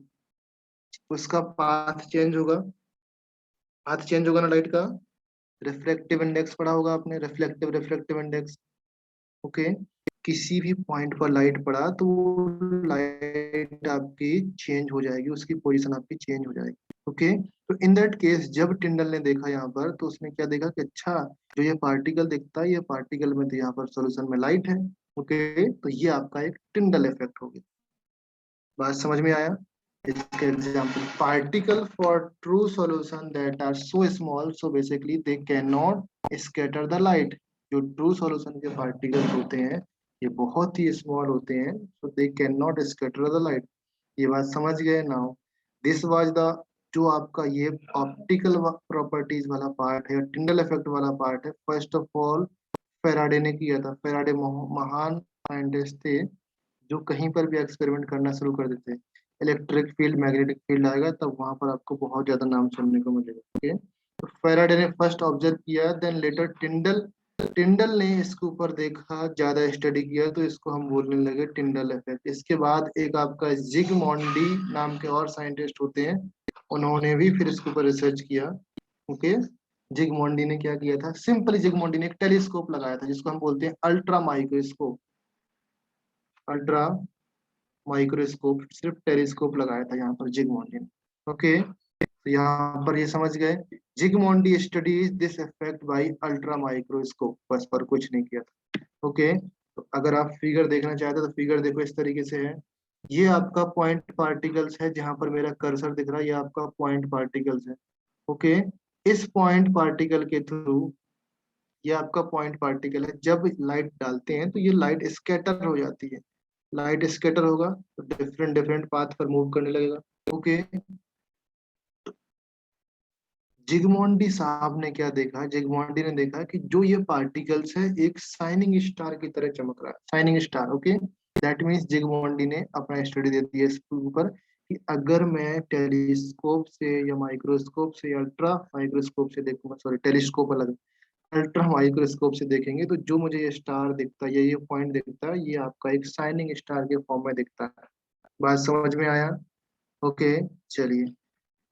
उसका पाथ चेंज होगा। पाथ चेंज होगा ना लाइट का। रिफ्लेक्टिव इंडेक्स पढ़ा होगा आपने, रिफ्लेक्टिव रिफ्लेक्टिव इंडेक्स, ओके। किसी भी पॉइंट पर लाइट पड़ा तो लाइट आपकी चेंज हो जाएगी, उसकी पोजीशन आपकी चेंज हो जाएगी, ओके। तो इन दैट केस जब टिंडल ने देखा यहाँ पर, तो उसने क्या देखा कि अच्छा, जो ये पार्टिकल दिखता है, ये पार्टिकल में तो यहाँ पर सॉल्यूशन में लाइट है, ओके। तो ये आपका एक टिंडल इफेक्ट हो गया। बात समझ में आया? इसके example, particle for true solution that are so small so basically they cannot scatter the light. जो ट्रू सॉल्यूशन के पार्टिकल्स होते हैं ये बहुत ही स्मॉल होते हैं, so they cannot scatter the light. ये बात समझ गए? नाउ दिस वाज द, जो आपका ये ऑप्टिकल प्रॉपर्टीज वाला पार्ट है, टिंडल इफेक्ट वाला पार्ट है, फर्स्ट ऑफ ऑल फेराडे ने किया था। फेराडे महान साइंटिस्ट थे जो कहीं पर भी एक्सपेरिमेंट करना शुरू कर देते हैं, इलेक्ट्रिक फील्ड मैग्नेटिक फील्ड आएगा तब वहां पर आपको बहुत ज्यादा नाम सुनने को मिलेगा, ओके। तो फेराडे ने फर्स्ट ऑब्जर्व किया, देन लेटर टिंडल। टिंडल ने इसके ऊपर देखा, ज्यादा स्टडी किया, तो इसको हम बोलने लगे टिंडल इफेक्ट। इसके बाद एक आपका जिगमॉन्डी नाम के और साइंटिस्ट होते हैं, उन्होंने भी फिर इसके ऊपर रिसर्च किया, ओके। जिगमॉन्डी ने क्या किया था, सिंपली जिगमॉन्डी ने एक टेलीस्कोप लगाया था जिसको हम बोलते हैं अल्ट्रा माइक्रोस्कोप। अल्ट्रा माइक्रोस्कोप, सिर्फ टेलीस्कोप लगाया था यहाँ पर जिगमॉन्डी ने, ओके। तो यहाँ पर ये समझ गए, Zsigmondy studies this effect by ultra microscope, बस, पर कुछ नहीं किया था, ओके। तो अगर आप फिगर देखना चाहते हो तो फिगर देखो इस तरीके से है। ये आपका पॉइंट पार्टिकल्स है, जहां पर मेरा कर्सर दिख रहा है ये आपका पॉइंट पार्टिकल्स है, ओके। इस पॉइंट पार्टिकल के थ्रू, ये आपका पॉइंट पार्टिकल है, जब लाइट डालते हैं तो ये लाइट स्कैटर हो जाती है। लाइट स्कैटर होगा तो डिफरेंट डिफरेंट पाथ पर मूव करने लगेगा, ओके। जिगमॉन्डी साहब ने क्या देखा, जिगमॉन्डी ने देखा कि जो ये पार्टिकल्स है एक शाइनिंग स्टार की तरह चमक रहा है, shining star, okay. That means Zsigmondy ने अपना स्टडी दे दिया इसके ऊपर कि अगर मैं टेलीस्कोप से या माइक्रोस्कोप से या अल्ट्रा माइक्रोस्कोप से देखूंगा, सॉरी टेलीस्कोप अलग, अल्ट्रा माइक्रोस्कोप से देखेंगे तो जो मुझे ये स्टार दिखता है, ये पॉइंट दिखता है, ये आपका एक शाइनिंग स्टार के फॉर्म में दिखता है। बात समझ में आया? ओके, चलिए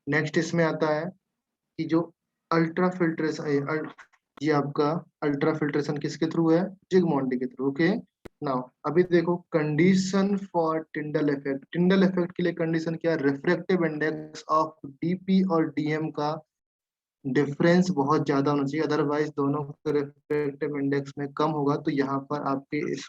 नेक्स्ट इसमें आता है कि जो अल्ट्रा फिल्ट्रेशन, ये आपका अल्ट्रा फिल्ट्रेशन किसके थ्रू है? जिगमॉन्टी के थ्रू। ओके, नाउ अभी देखो condition for Tyndall effect. Tyndall effect के लिए कंडीशन क्या है? रिफ्रैक्टिव इंडेक्स ऑफ डीपी और डीएम का डिफरेंस बहुत ज्यादा होना चाहिए, अदरवाइज दोनों के रिफ्रैक्टिव इंडेक्स में कम होगा तो यहाँ पर आपके इस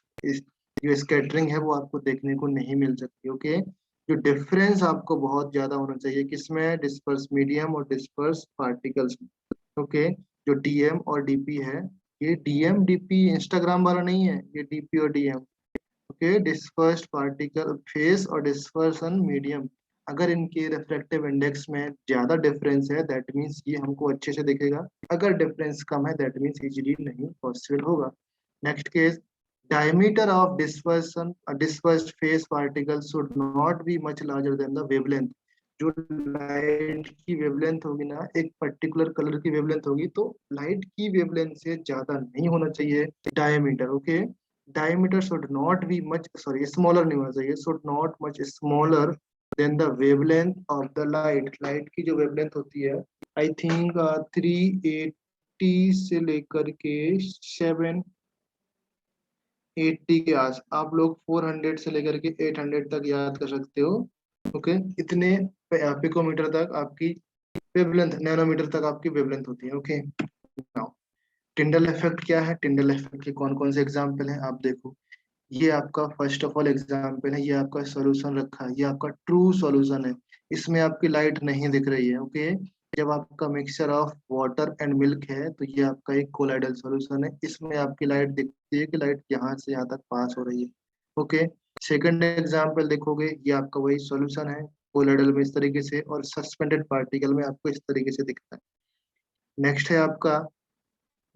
जो स्कैटरिंग है वो आपको देखने को नहीं मिल सकती। ओके, जो डिफरेंस आपको बहुत ज्यादा होना चाहिए किसमें? डिस्पर्स मीडियम और डिस्पर्स पार्टिकल्स में। ओके, जो डीएम और डीपी है, ये डीएम डीपी इंस्टाग्राम वाला नहीं है, ये डीपी और DM. Okay, dispersed particle face और डिस्पर्सन मीडियम, अगर इनके रिफ्रैक्टिव इंडेक्स में ज्यादा डिफरेंस है दैट मींस ये हमको अच्छे से दिखेगा, अगर डिफरेंस कम है दैट मींस इजीली नहीं पॉसिबल होगा। Next case, diameter of dispersed phase particles should not be much larger than the wavelength। जो लाइट की वेवलेंथ होगी ना, एक पर्टिकुलर कलर की वेवलेंथ होगी, तो लाइट की वेवलेंथ से ज्यादा नहीं होना चाहिए diameter. Okay, diameter should not be much, sorry smaller नहीं होना चाहिए, should not much smaller than the wavelength of the light. Light की जो वेवलेंथ होती है आई थिंक 380 से लेकर के 780 के आस, आप लोग 400 से लेकर के 800 तक याद कर सकते हो। ओके, इतने पिकोमीटर तक आपकी वेवलेंथ, नैनोमीटर तक आपकी वेवलेंथ होती है। ओके, नाउ टिंडल इफेक्ट क्या है? टिंडल इफेक्ट के कौन कौन से एग्जाम्पल हैं आप देखो। ये आपका फर्स्ट ऑफ ऑल एग्जाम्पल है, ये आपका सॉल्यूशन रखा है, ये आपका ट्रू सॉल्यूशन है, इसमें आपकी लाइट नहीं दिख रही है। ओके, जब आपका mixture of water and milk है तो ये आपका एक कोलाइडल सॉल्यूशन है, इसमें आपकी लाइट दिखती है कि लाइट यहाँ से यहाँ तक पास हो रही है। ओके, सेकंड एग्जाम्पल देखोगे, ये आपका वही सॉल्यूशन है, कोलाइडल में इस तरीके से और सस्पेंडेड पार्टिकल में आपको इस तरीके से दिखता है। नेक्स्ट है आपका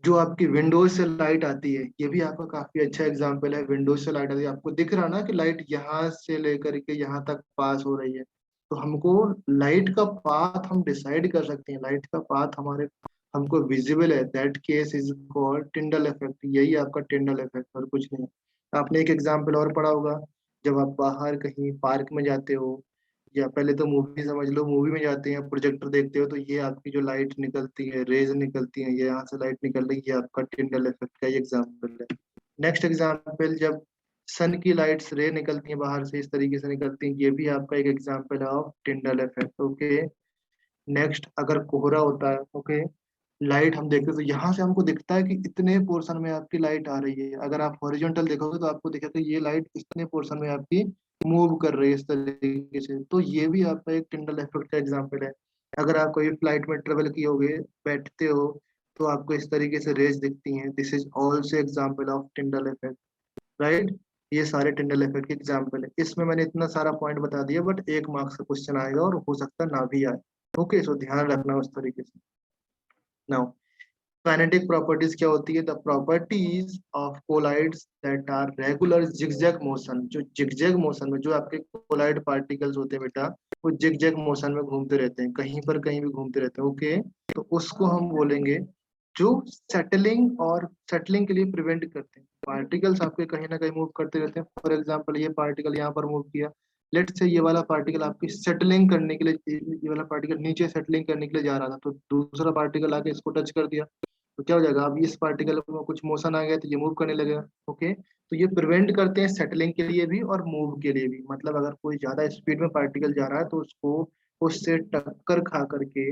जो आपकी विंडोज से लाइट आती है, ये भी आपका काफी अच्छा एग्जांपल है। विंडोज से लाइट आती है, आपको दिख रहा ना कि लाइट यहाँ से लेकर के यहाँ तक पास हो रही है, तो हमको लाइट का पाथ हम डिसाइड कर सकते हैं, लाइट का पाथ हमारे हमको विजिबल है, that case is called Tyndall effect. यही आपका टिंडल इफेक्ट और कुछ नहीं। आपने एक एग्जाम्पल और पढ़ा होगा, जब आप बाहर कहीं पार्क में जाते हो, या पहले तो मूवी समझ लो, मूवी में जाते हैं प्रोजेक्टर देखते हो तो ये आपकी जो लाइट निकलती है, रेज निकलती है, ये यहाँ से लाइट निकल रही है, ये आपका टिंडल इफेक्ट का ही एग्जाम्पल है। नेक्स्ट एग्जाम्पल, जब सन की लाइट्स रे निकलती हैं बाहर से, इस तरीके से निकलती हैं, ये भी आपका एक एग्जाम्पल है of Tyndall effect. Okay, next अगर कोहरा होता है, ओके, लाइट हम देखते हैं तो यहाँ से हमको दिखता है कि इतने पोर्शन में आपकी लाइट आ रही है, अगर आप हॉरिजॉन्टल देखोगे तो आपको दिखेगा कि ये लाइट इतने पोर्शन में आपकी मूव कर रही है इस तरीके से, तो ये भी आपका एक टिंडल इफेक्ट का एग्जांपल है। अगर आप कोई फ्लाइट में ट्रेवल किए होगे, बैठते हो, तो आपको इस तरीके से रेज दिखती हैं, this is also example of Tyndall effect, right. ये सारे टिंडल इफेक्ट के एग्जाम्पल है। इसमें मैंने इतना सारा पॉइंट बता दिया, बट 1 मार्क्स का क्वेश्चन आएगा और हो सकता है ना भी आए। ओके, सो ध्यान रखना उस तरीके से। नाउ काइनेटिक प्रॉपर्टीज क्या होती है? The properties of colloids that are regular zigzag motion. जो जिगजैग मोशन में जो आपके कोलाइड पार्टिकल्स होते हैं बेटा, वो जिगजैग मोशन में घूमते रहते हैं, कहीं पर कहीं भी घूमते रहते हैं। ओके, तो उसको हम बोलेंगे जो सेटलिंग और सेटलिंग के लिए प्रिवेंट करते हैं। पार्टिकल्स आपके कहीं ना कहीं मूव करते रहते हैं, फॉर एग्जाम्पल ये पार्टिकल यहाँ पर मूव किया, लेट से ये वाला पार्टिकल आपकी सेटलिंग करने के लिए, ये वाला पार्टिकल नीचे सेटलिंग करने के लिए जा रहा था, तो दूसरा पार्टिकल आके इसको टच कर दिया, तो क्या हो जाएगा? अब इस पार्टिकल में कुछ मोशन आ गया तो ये मूव करने लगेगा। ओके, तो ये प्रिवेंट करते हैं सेटलिंग के लिए भी और मूव के लिए भी। मतलब अगर कोई ज्यादा स्पीड में पार्टिकल जा रहा है तो उसको उससे टक्कर खा करके,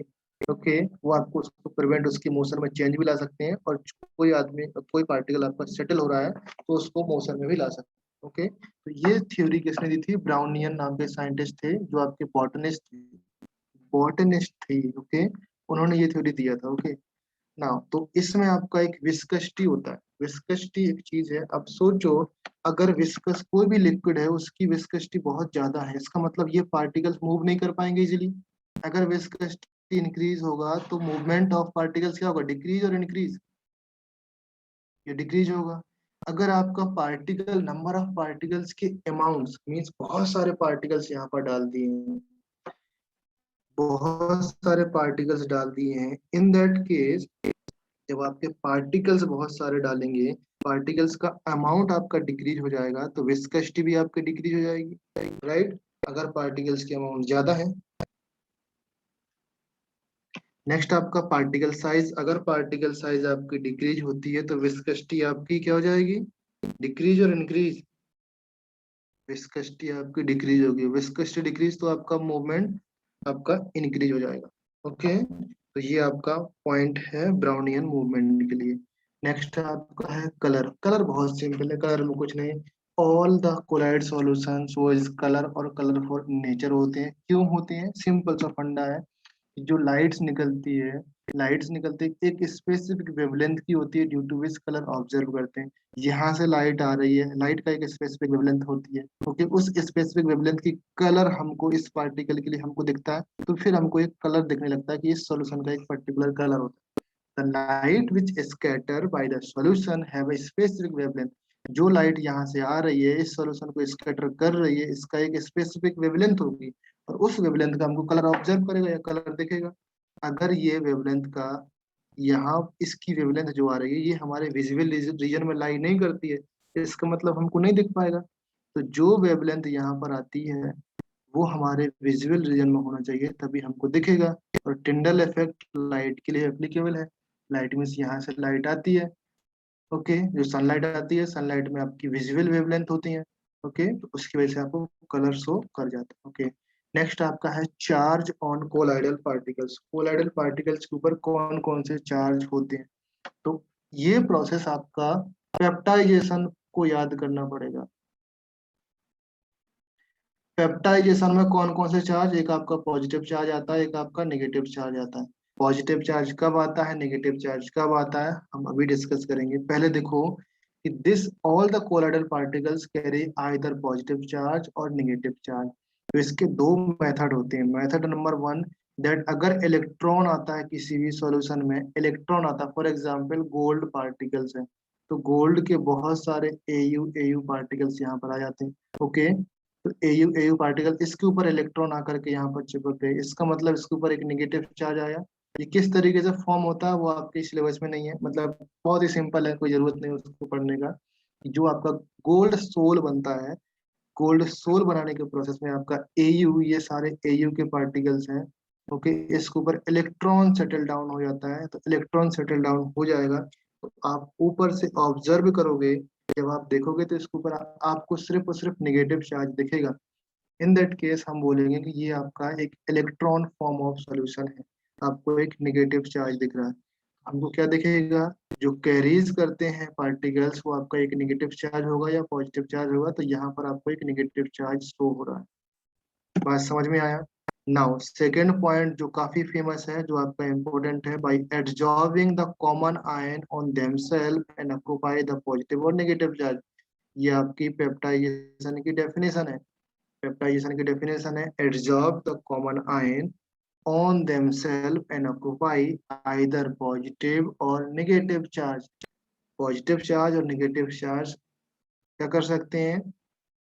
ओके, वो आपको उसको प्रिवेंट, उसकी मोशन में चेंज भी ला सकते हैं, और कोई आदमी, कोई पार्टिकल आपका सेटल हो रहा है तो उसको मोशन में भी ला सकते हैं। ओके, तो ये थ्योरी किसने दी थी? ब्राउनियन नाम के साइंटिस्ट थे, जो आपके बॉटनिस्ट थे। ओके, उन्होंने ये थ्योरी दिया था। ओके, ना तो इसमें आपका एक विस्कसिटी होता है। विस्कसिटी एक चीज है, अब सोचो अगर विस्कस कोई भी लिक्विड है उसकी विस्कसिटी बहुत ज्यादा है, इसका मतलब ये पार्टिकल्स मूव नहीं कर पाएंगे इजीली। अगर विस्कसिटी इंक्रीज होगा तो मूवमेंट ऑफ पार्टिकल्स क्या होगा? डिक्रीज और इंक्रीज, ये डिक्रीज होगा। अगर आपका पार्टिकल, नंबर ऑफ पार्टिकल्स के अमाउंट्स मीन्स बहुत सारे पार्टिकल्स यहाँ पर डाल दिए हैं, बहुत सारे पार्टिकल्स डाल दिए हैं, इन दैट केस जब आपके पार्टिकल्स बहुत सारे डालेंगे, पार्टिकल्स का अमाउंट आपका डिक्रीज हो जाएगा तो विस्कोसिटी भी आपकी डिक्रीज हो जाएगी, राइट? अगर पार्टिकल्स की अमाउंट ज्यादा है। नेक्स्ट आपका पार्टिकल साइज, अगर पार्टिकल साइज आपकी डिक्रीज होती है तो विस्कोसिटी आपकी क्या हो जाएगी? डिक्रीज और इंक्रीज? विस्कोसिटी आपकी डिक्रीज होगी, विस्कोसिटी डिक्रीज तो आपका मूवमेंट आपका इंक्रीज हो जाएगा। ओके, तो ये आपका पॉइंट है ब्राउनियन मूवमेंट के लिए। नेक्स्ट आपका है कलर। कलर बहुत सिंपल है, कलर में कुछ नहीं, ऑल द कोलाइड सॉल्यूशंस वो इज कलर और कलरफुल नेचर होते हैं। क्यों होते हैं? सिंपल सा फंडा है, जो लाइट्स निकलती है, लाइट्स निकलती है एक स्पेसिफिक वेवलेंथ की होती है, due to which colour observe करते हैं। यहाँ से लाइट आ रही है, लाइट का एक स्पेसिफिक वेवलेंथ होती है, ओके, उस स्पेसिफिक वेवलेंथ की कलर हमको इस पार्टिकल के लिए हमको दिखता है, तो फिर हमको एक कलर दिखने लगता है कि इस सॉल्यूशन का एक पर्टिकुलर कलर होता है। The light which is scattered by the solution have a specific wavelength. जो लाइट यहाँ से आ रही है इस सॉल्यूशन को स्कैटर कर रही है, इसका एक स्पेसिफिक वेवलेंथ होगी, और उस वेवलेंथ का हमको कलर ऑब्जर्व करेगा या कलर दिखेगा। अगर ये वेवलेंथ का यहाँ इसकी वेवलेंथ जो आ रही है ये हमारे विजुअल रीजन में लाई नहीं करती है, इसका मतलब हमको नहीं दिख पाएगा। तो जो वेवलेंथ यहाँ पर आती है वो हमारे विजुअल रीजन में होना चाहिए, तभी हमको दिखेगा। और टिंडल इफेक्ट लाइट के लिए एप्लीकेबल है। लाइट मीन्स यहाँ से लाइट आती है, ओके, जो सनलाइट आती है, सनलाइट में आपकी विजुअल वेवलेंथ होती है, ओके, तो उसकी वजह से आपको कलर शो कर जाता है। ओके, नेक्स्ट आपका है charge on colloidal particles. Colloidal particles के ऊपर कौन कौन से चार्ज होते हैं? तो ये प्रोसेस आपका पेप्टाइजेशन को याद करना पड़ेगा। पेप्टाइजेशन में कौन कौन से चार्ज, एक आपका पॉजिटिव चार्ज आता है, एक आपका नेगेटिव चार्ज आता है। पॉजिटिव चार्ज कब आता है, नेगेटिव चार्ज कब आता है, हम अभी डिस्कस करेंगे। पहले देखो कि this all the colloidal particles carry either positive charge और नेगेटिव चार्ज। तो इसके दो मेथड होते हैं। मेथड नंबर वन, दैट अगर इलेक्ट्रॉन आता है किसी भी सॉल्यूशन में, इलेक्ट्रॉन आता है, फॉर एग्जांपल गोल्ड पार्टिकल्स है, तो गोल्ड के बहुत सारे एयू पार्टिकल्स यहाँ पर आ जाते हैं, ओके। तो एयू पार्टिकल इसके ऊपर इलेक्ट्रॉन आकर के यहाँ पर चिपक गए, इसका मतलब इसके ऊपर एक नेगेटिव चार्ज आया। ये किस तरीके से फॉर्म होता है वो आपके सिलेबस में नहीं है, मतलब बहुत ही सिंपल है, कोई जरूरत नहीं उसको पढ़ने का। जो आपका गोल्ड सोल बनता है, गोल्ड सोल बनाने के प्रोसेस में आपका एयू, ये सारे एयू के पार्टिकल्स हैं, ओके, इसके ऊपर इलेक्ट्रॉन सेटल डाउन हो जाता है। तो इलेक्ट्रॉन सेटल डाउन हो जाएगा तो आप ऊपर से ऑब्जर्व करोगे, जब आप देखोगे तो इसके ऊपर आपको सिर्फ और सिर्फ नेगेटिव चार्ज दिखेगा। इन दैट केस हम बोलेंगे कि ये आपका एक इलेक्ट्रॉन फॉर्म ऑफ सॉल्यूशन है, आपको एक नेगेटिव चार्ज दिख रहा है। हमको क्या दिखेगा? जो कैरीज करते हैं पार्टिकल्स वो आपका एक नेगेटिव चार्ज होगा या पॉजिटिव चार्ज होगा, तो यहाँ पर आपको एक नेगेटिव चार्ज शो हो रहा है। बात समझ में आया? नाउ सेकेंड पॉइंट जो काफी फेमस है, जो आपका इंपॉर्टेंट है, by absorbing the common ion on themselves and occupy the positive और नेगेटिव चार्ज। ये आपकी पेप्टाइजेशन की डेफिनेशन है। पेप्टाइजेशन की डेफिनेशन है, absorb the common ion on themselves and occupy either positive or negative charge। Positive charge और negative charge क्या कर सकते हैं?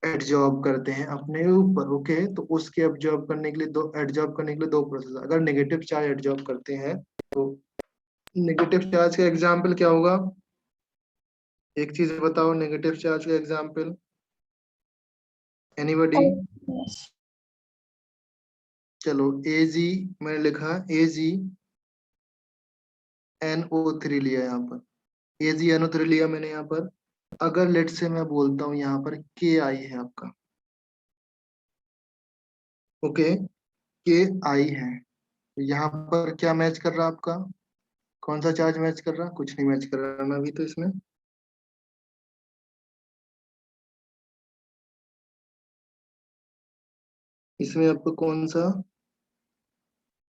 एड्जॉर्ब करते हैं अपने ऊपर, ओके। तो उसके एब्जॉर्ब करने के लिए दो, एड्जॉर्ब करने के लिए दो प्रोसेस। अगर नेगेटिव चार्ज एड्जॉर्ब करते हैं तो नेगेटिव चार्ज का एग्जाम्पल क्या होगा? एक चीज बताओ, नेगेटिव चार्ज का एग्जाम्पल, एनीबॉडी? चलो, एजी मैंने लिखा, एजी NO3 लिया यहाँ पर, AgNO3 लिया मैंने यहाँ पर। अगर लेट से मैं बोलता हूँ यहाँ पर Ki है आपका, ओके, Ki है, यहाँ पर क्या मैच कर रहा है आपका? कौन सा चार्ज मैच कर रहा? कुछ नहीं मैच कर रहा ना अभी तो इसमें। इसमें आपको कौन सा,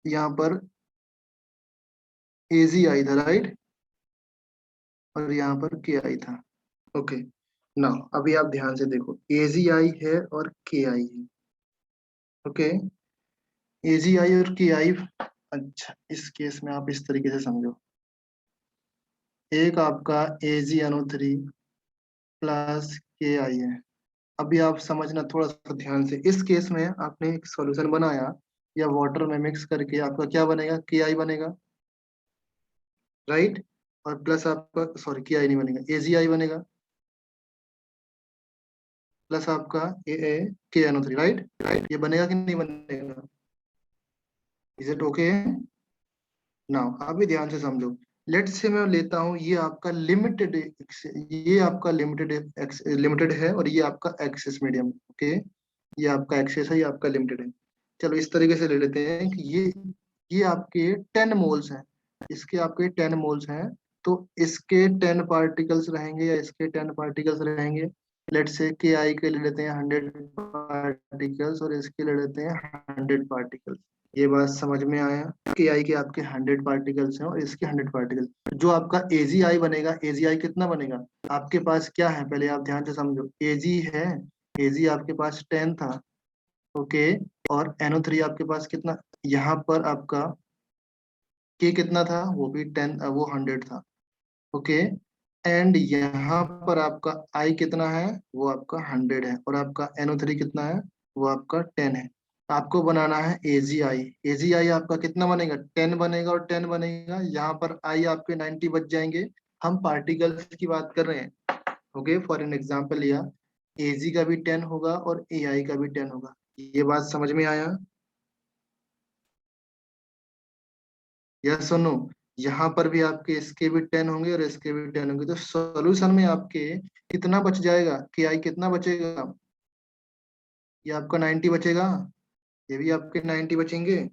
यहाँ पर AgI था, राइट, और यहाँ पर Ki था, ओके। ना अभी आप ध्यान से देखो, AgI है और Ki है, ओके, AgI और Ki। अच्छा, इस केस में आप इस तरीके से समझो, एक आपका AgNO3 प्लस Ki है। अभी आप समझना थोड़ा सा ध्यान से, इस केस में आपने एक सॉल्यूशन बनाया या वाटर में मिक्स करके आपका क्या बनेगा? Ki बनेगा, राइट। और प्लस आपका सॉरी के आई नहीं बनेगा, AgI बनेगा, प्लस आपका KNO3, राइट राइट, ये बनेगा कि नहीं बनेगा? Is it okay? नाउ अभी ध्यान से समझो। लेट्स से मैं लेता हूँ ये आपका लिमिटेड, ये आपका लिमिटेड है और ये आपका एक्सेस मीडियम, ओके, ये आपका एक्सेस है, ये आपका लिमिटेड है। चलो इस तरीके से ले लेते हैं कि ये आपके 10 मोल्स हैं, इसके आपके 10 मोल्स हैं, तो इसके 10 पार्टिकल्स रहेंगे या इसके 10 पार्टिकल्स रहेंगे। लेट्स से के आई के ले लेते हैं 100 पार्टिकल्स और इसके ले लेते हैं 100 पार्टिकल्स। ये बात समझ में आया कि आई के आपके 100 पार्टिकल्स हैं और इसके 100 पार्टिकल्स। जो आपका AgI बनेगा, AgI कितना बनेगा? आपके पास क्या है पहले आप ध्यान से समझो, Ag है, Ag आपके पास 10 था, ओके, और NO3 आपके पास कितना, यहाँ पर आपका K कितना था, वो भी 10, वो 100 था, ओके, एंड यहाँ पर आपका I कितना है, वो आपका 100 है, और आपका NO3 कितना है, वो आपका 10 है। आपको बनाना है AgI। AgI आपका कितना बनेगा? 10 बनेगा, और 10 बनेगा, यहाँ पर I आपके 90 बच जाएंगे। हम पार्टिकल्स की बात कर रहे हैं, ओके, फॉर एन एग्जाम्पल लिया, Ag का भी 10 होगा और AI का भी 10 होगा। ये बात समझ में आया? यस और नो? यहाँ पर भी आपके इसके भी 10 होंगे और इसके भी 10 होंगे, तो सॉल्यूशन में आपके कितना बच जाएगा? कि आई कितना बचेगा? ये आपका 90 बचेगा, ये भी आपके 90 बचेंगे।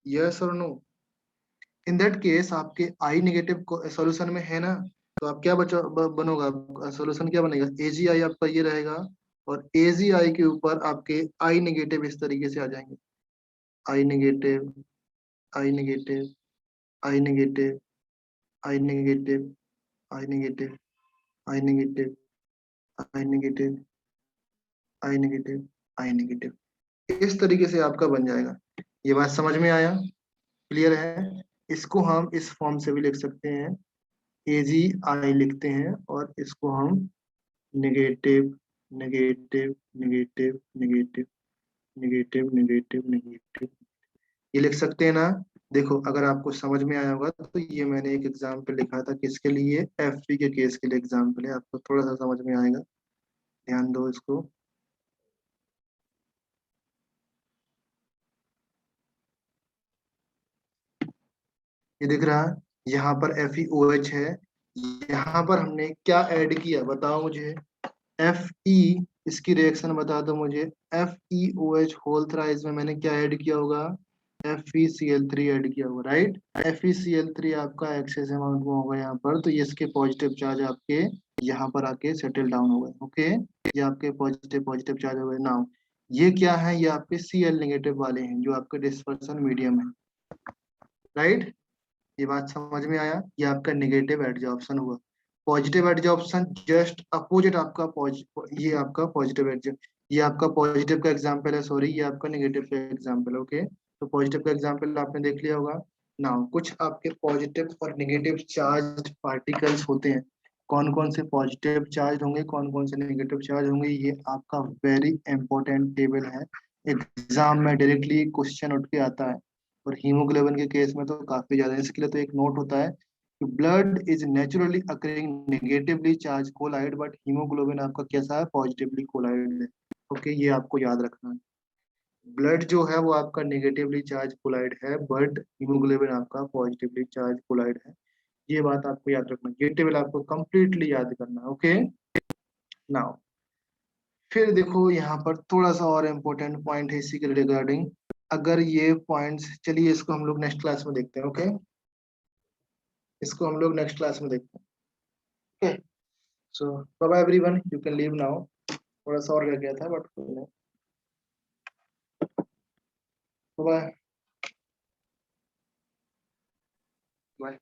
यस और नो? इन दैट केस आपके आई नेगेटिव सॉल्यूशन में है ना, तो आप क्या बनोगा, सॉल्यूशन क्या बनेगा? AgI आपका ये रहेगा, और AgI के ऊपर आपके आई नेगेटिव इस तरीके से आ जाएंगे, आई नेगेटिव, आई नेगेटिव, आई नेगेटिव, आई नेगेटिव, आई नेगेटिव, आई नेगेटिव, आई नेगेटिव, आई नेगेटिव, आई नेगेटिव, इस तरीके से आपका बन जाएगा। ये बात समझ में आया? क्लियर है? इसको हम इस फॉर्म से भी लिख सकते हैं, AgI लिखते हैं, और इसको हम negative, negative, negative, negative, negative, negative, negative, ये लिख सकते हैं ना। देखो अगर आपको समझ में आया होगा तो ये मैंने एक एग्जाम्पल लिखा था किसके लिए, Fe के केस के लिए एग्जाम्पल है, आपको थोड़ा सा समझ में आएगा, ध्यान दो इसको। ये दिख रहा है, यहाँ पर FeOH है, यहाँ पर हमने क्या ऐड किया बताओ मुझे? Fe, इसकी रिएक्शन बता दो मुझे। FeOH होल थ्राइस में मैंने क्या ऐड किया होगा? FeCl3 ऐड किया होगा, राइट। FeCl3 आपका एक्सेस अमाउंट में होगा यहाँ पर, तो ये इसके पॉजिटिव चार्ज आपके यहाँ पर आके सेटल डाउन हो गए, ओके, ये आपके पॉजिटिव पॉजिटिव चार्ज हो गए। नाउ ये क्या है? ये आपके Cl नेगेटिव वाले हैं जो आपके डिस्पर्सन मीडियम है, राइट। ये बात समझ में आया? ये आपका नेगेटिव एडजॉर्प्शन हुआ। पॉजिटिव एडजॉर्प्शन जस्ट अपोजिट आपका ये आपका पॉजिटिव ये आपका पॉजिटिव का एग्जांपल है, सॉरी, ये आपका नेगेटिव का एग्जांपल है, ओके। तो पॉजिटिव का एग्जांपल आपने देख लिया होगा। नाउ कुछ आपके पॉजिटिव और नेगेटिव चार्ज पार्टिकल्स होते हैं, कौन कौन से पॉजिटिव चार्ज होंगे, कौन कौन से नेगेटिव चार्ज होंगे, ये आपका वेरी इंपॉर्टेंट टेबल है, एग्जाम में डायरेक्टली क्वेश्चन उठ के आता है। और हीमोग्लोबिन के केस में तो काफी ज्यादा है। इसके लिए तो एक नोट होता है कि blood is naturally occurring negatively charge colloid, but haemoglobin आपका कैसा है? पॉजिटिवली कोलाइड है, ओके, ये आपको याद रखना है। ब्लड जो है वो आपका नेगेटिवली चार्ज कोलाइड है, बट हीमोग्लोबिन आपका पॉजिटिवली चार्ज कोलाइड है। ये बात आपको याद रखना, ये टेबल आपको कंप्लीटली याद करना है, ओके। नाउ फिर देखो यहाँ पर थोड़ा सा और इम्पोर्टेंट पॉइंट है इसी के रिगार्डिंग। अगर ये पॉइंट्स, चलिए इसको हम लोग नेक्स्ट क्लास में देखते हैं, ओके, इसको हम लोग नेक्स्ट क्लास में देखते हैं, okay. So bye bye everyone, you can leave now. थोड़ा सा और रह गया था बट बाय बाय।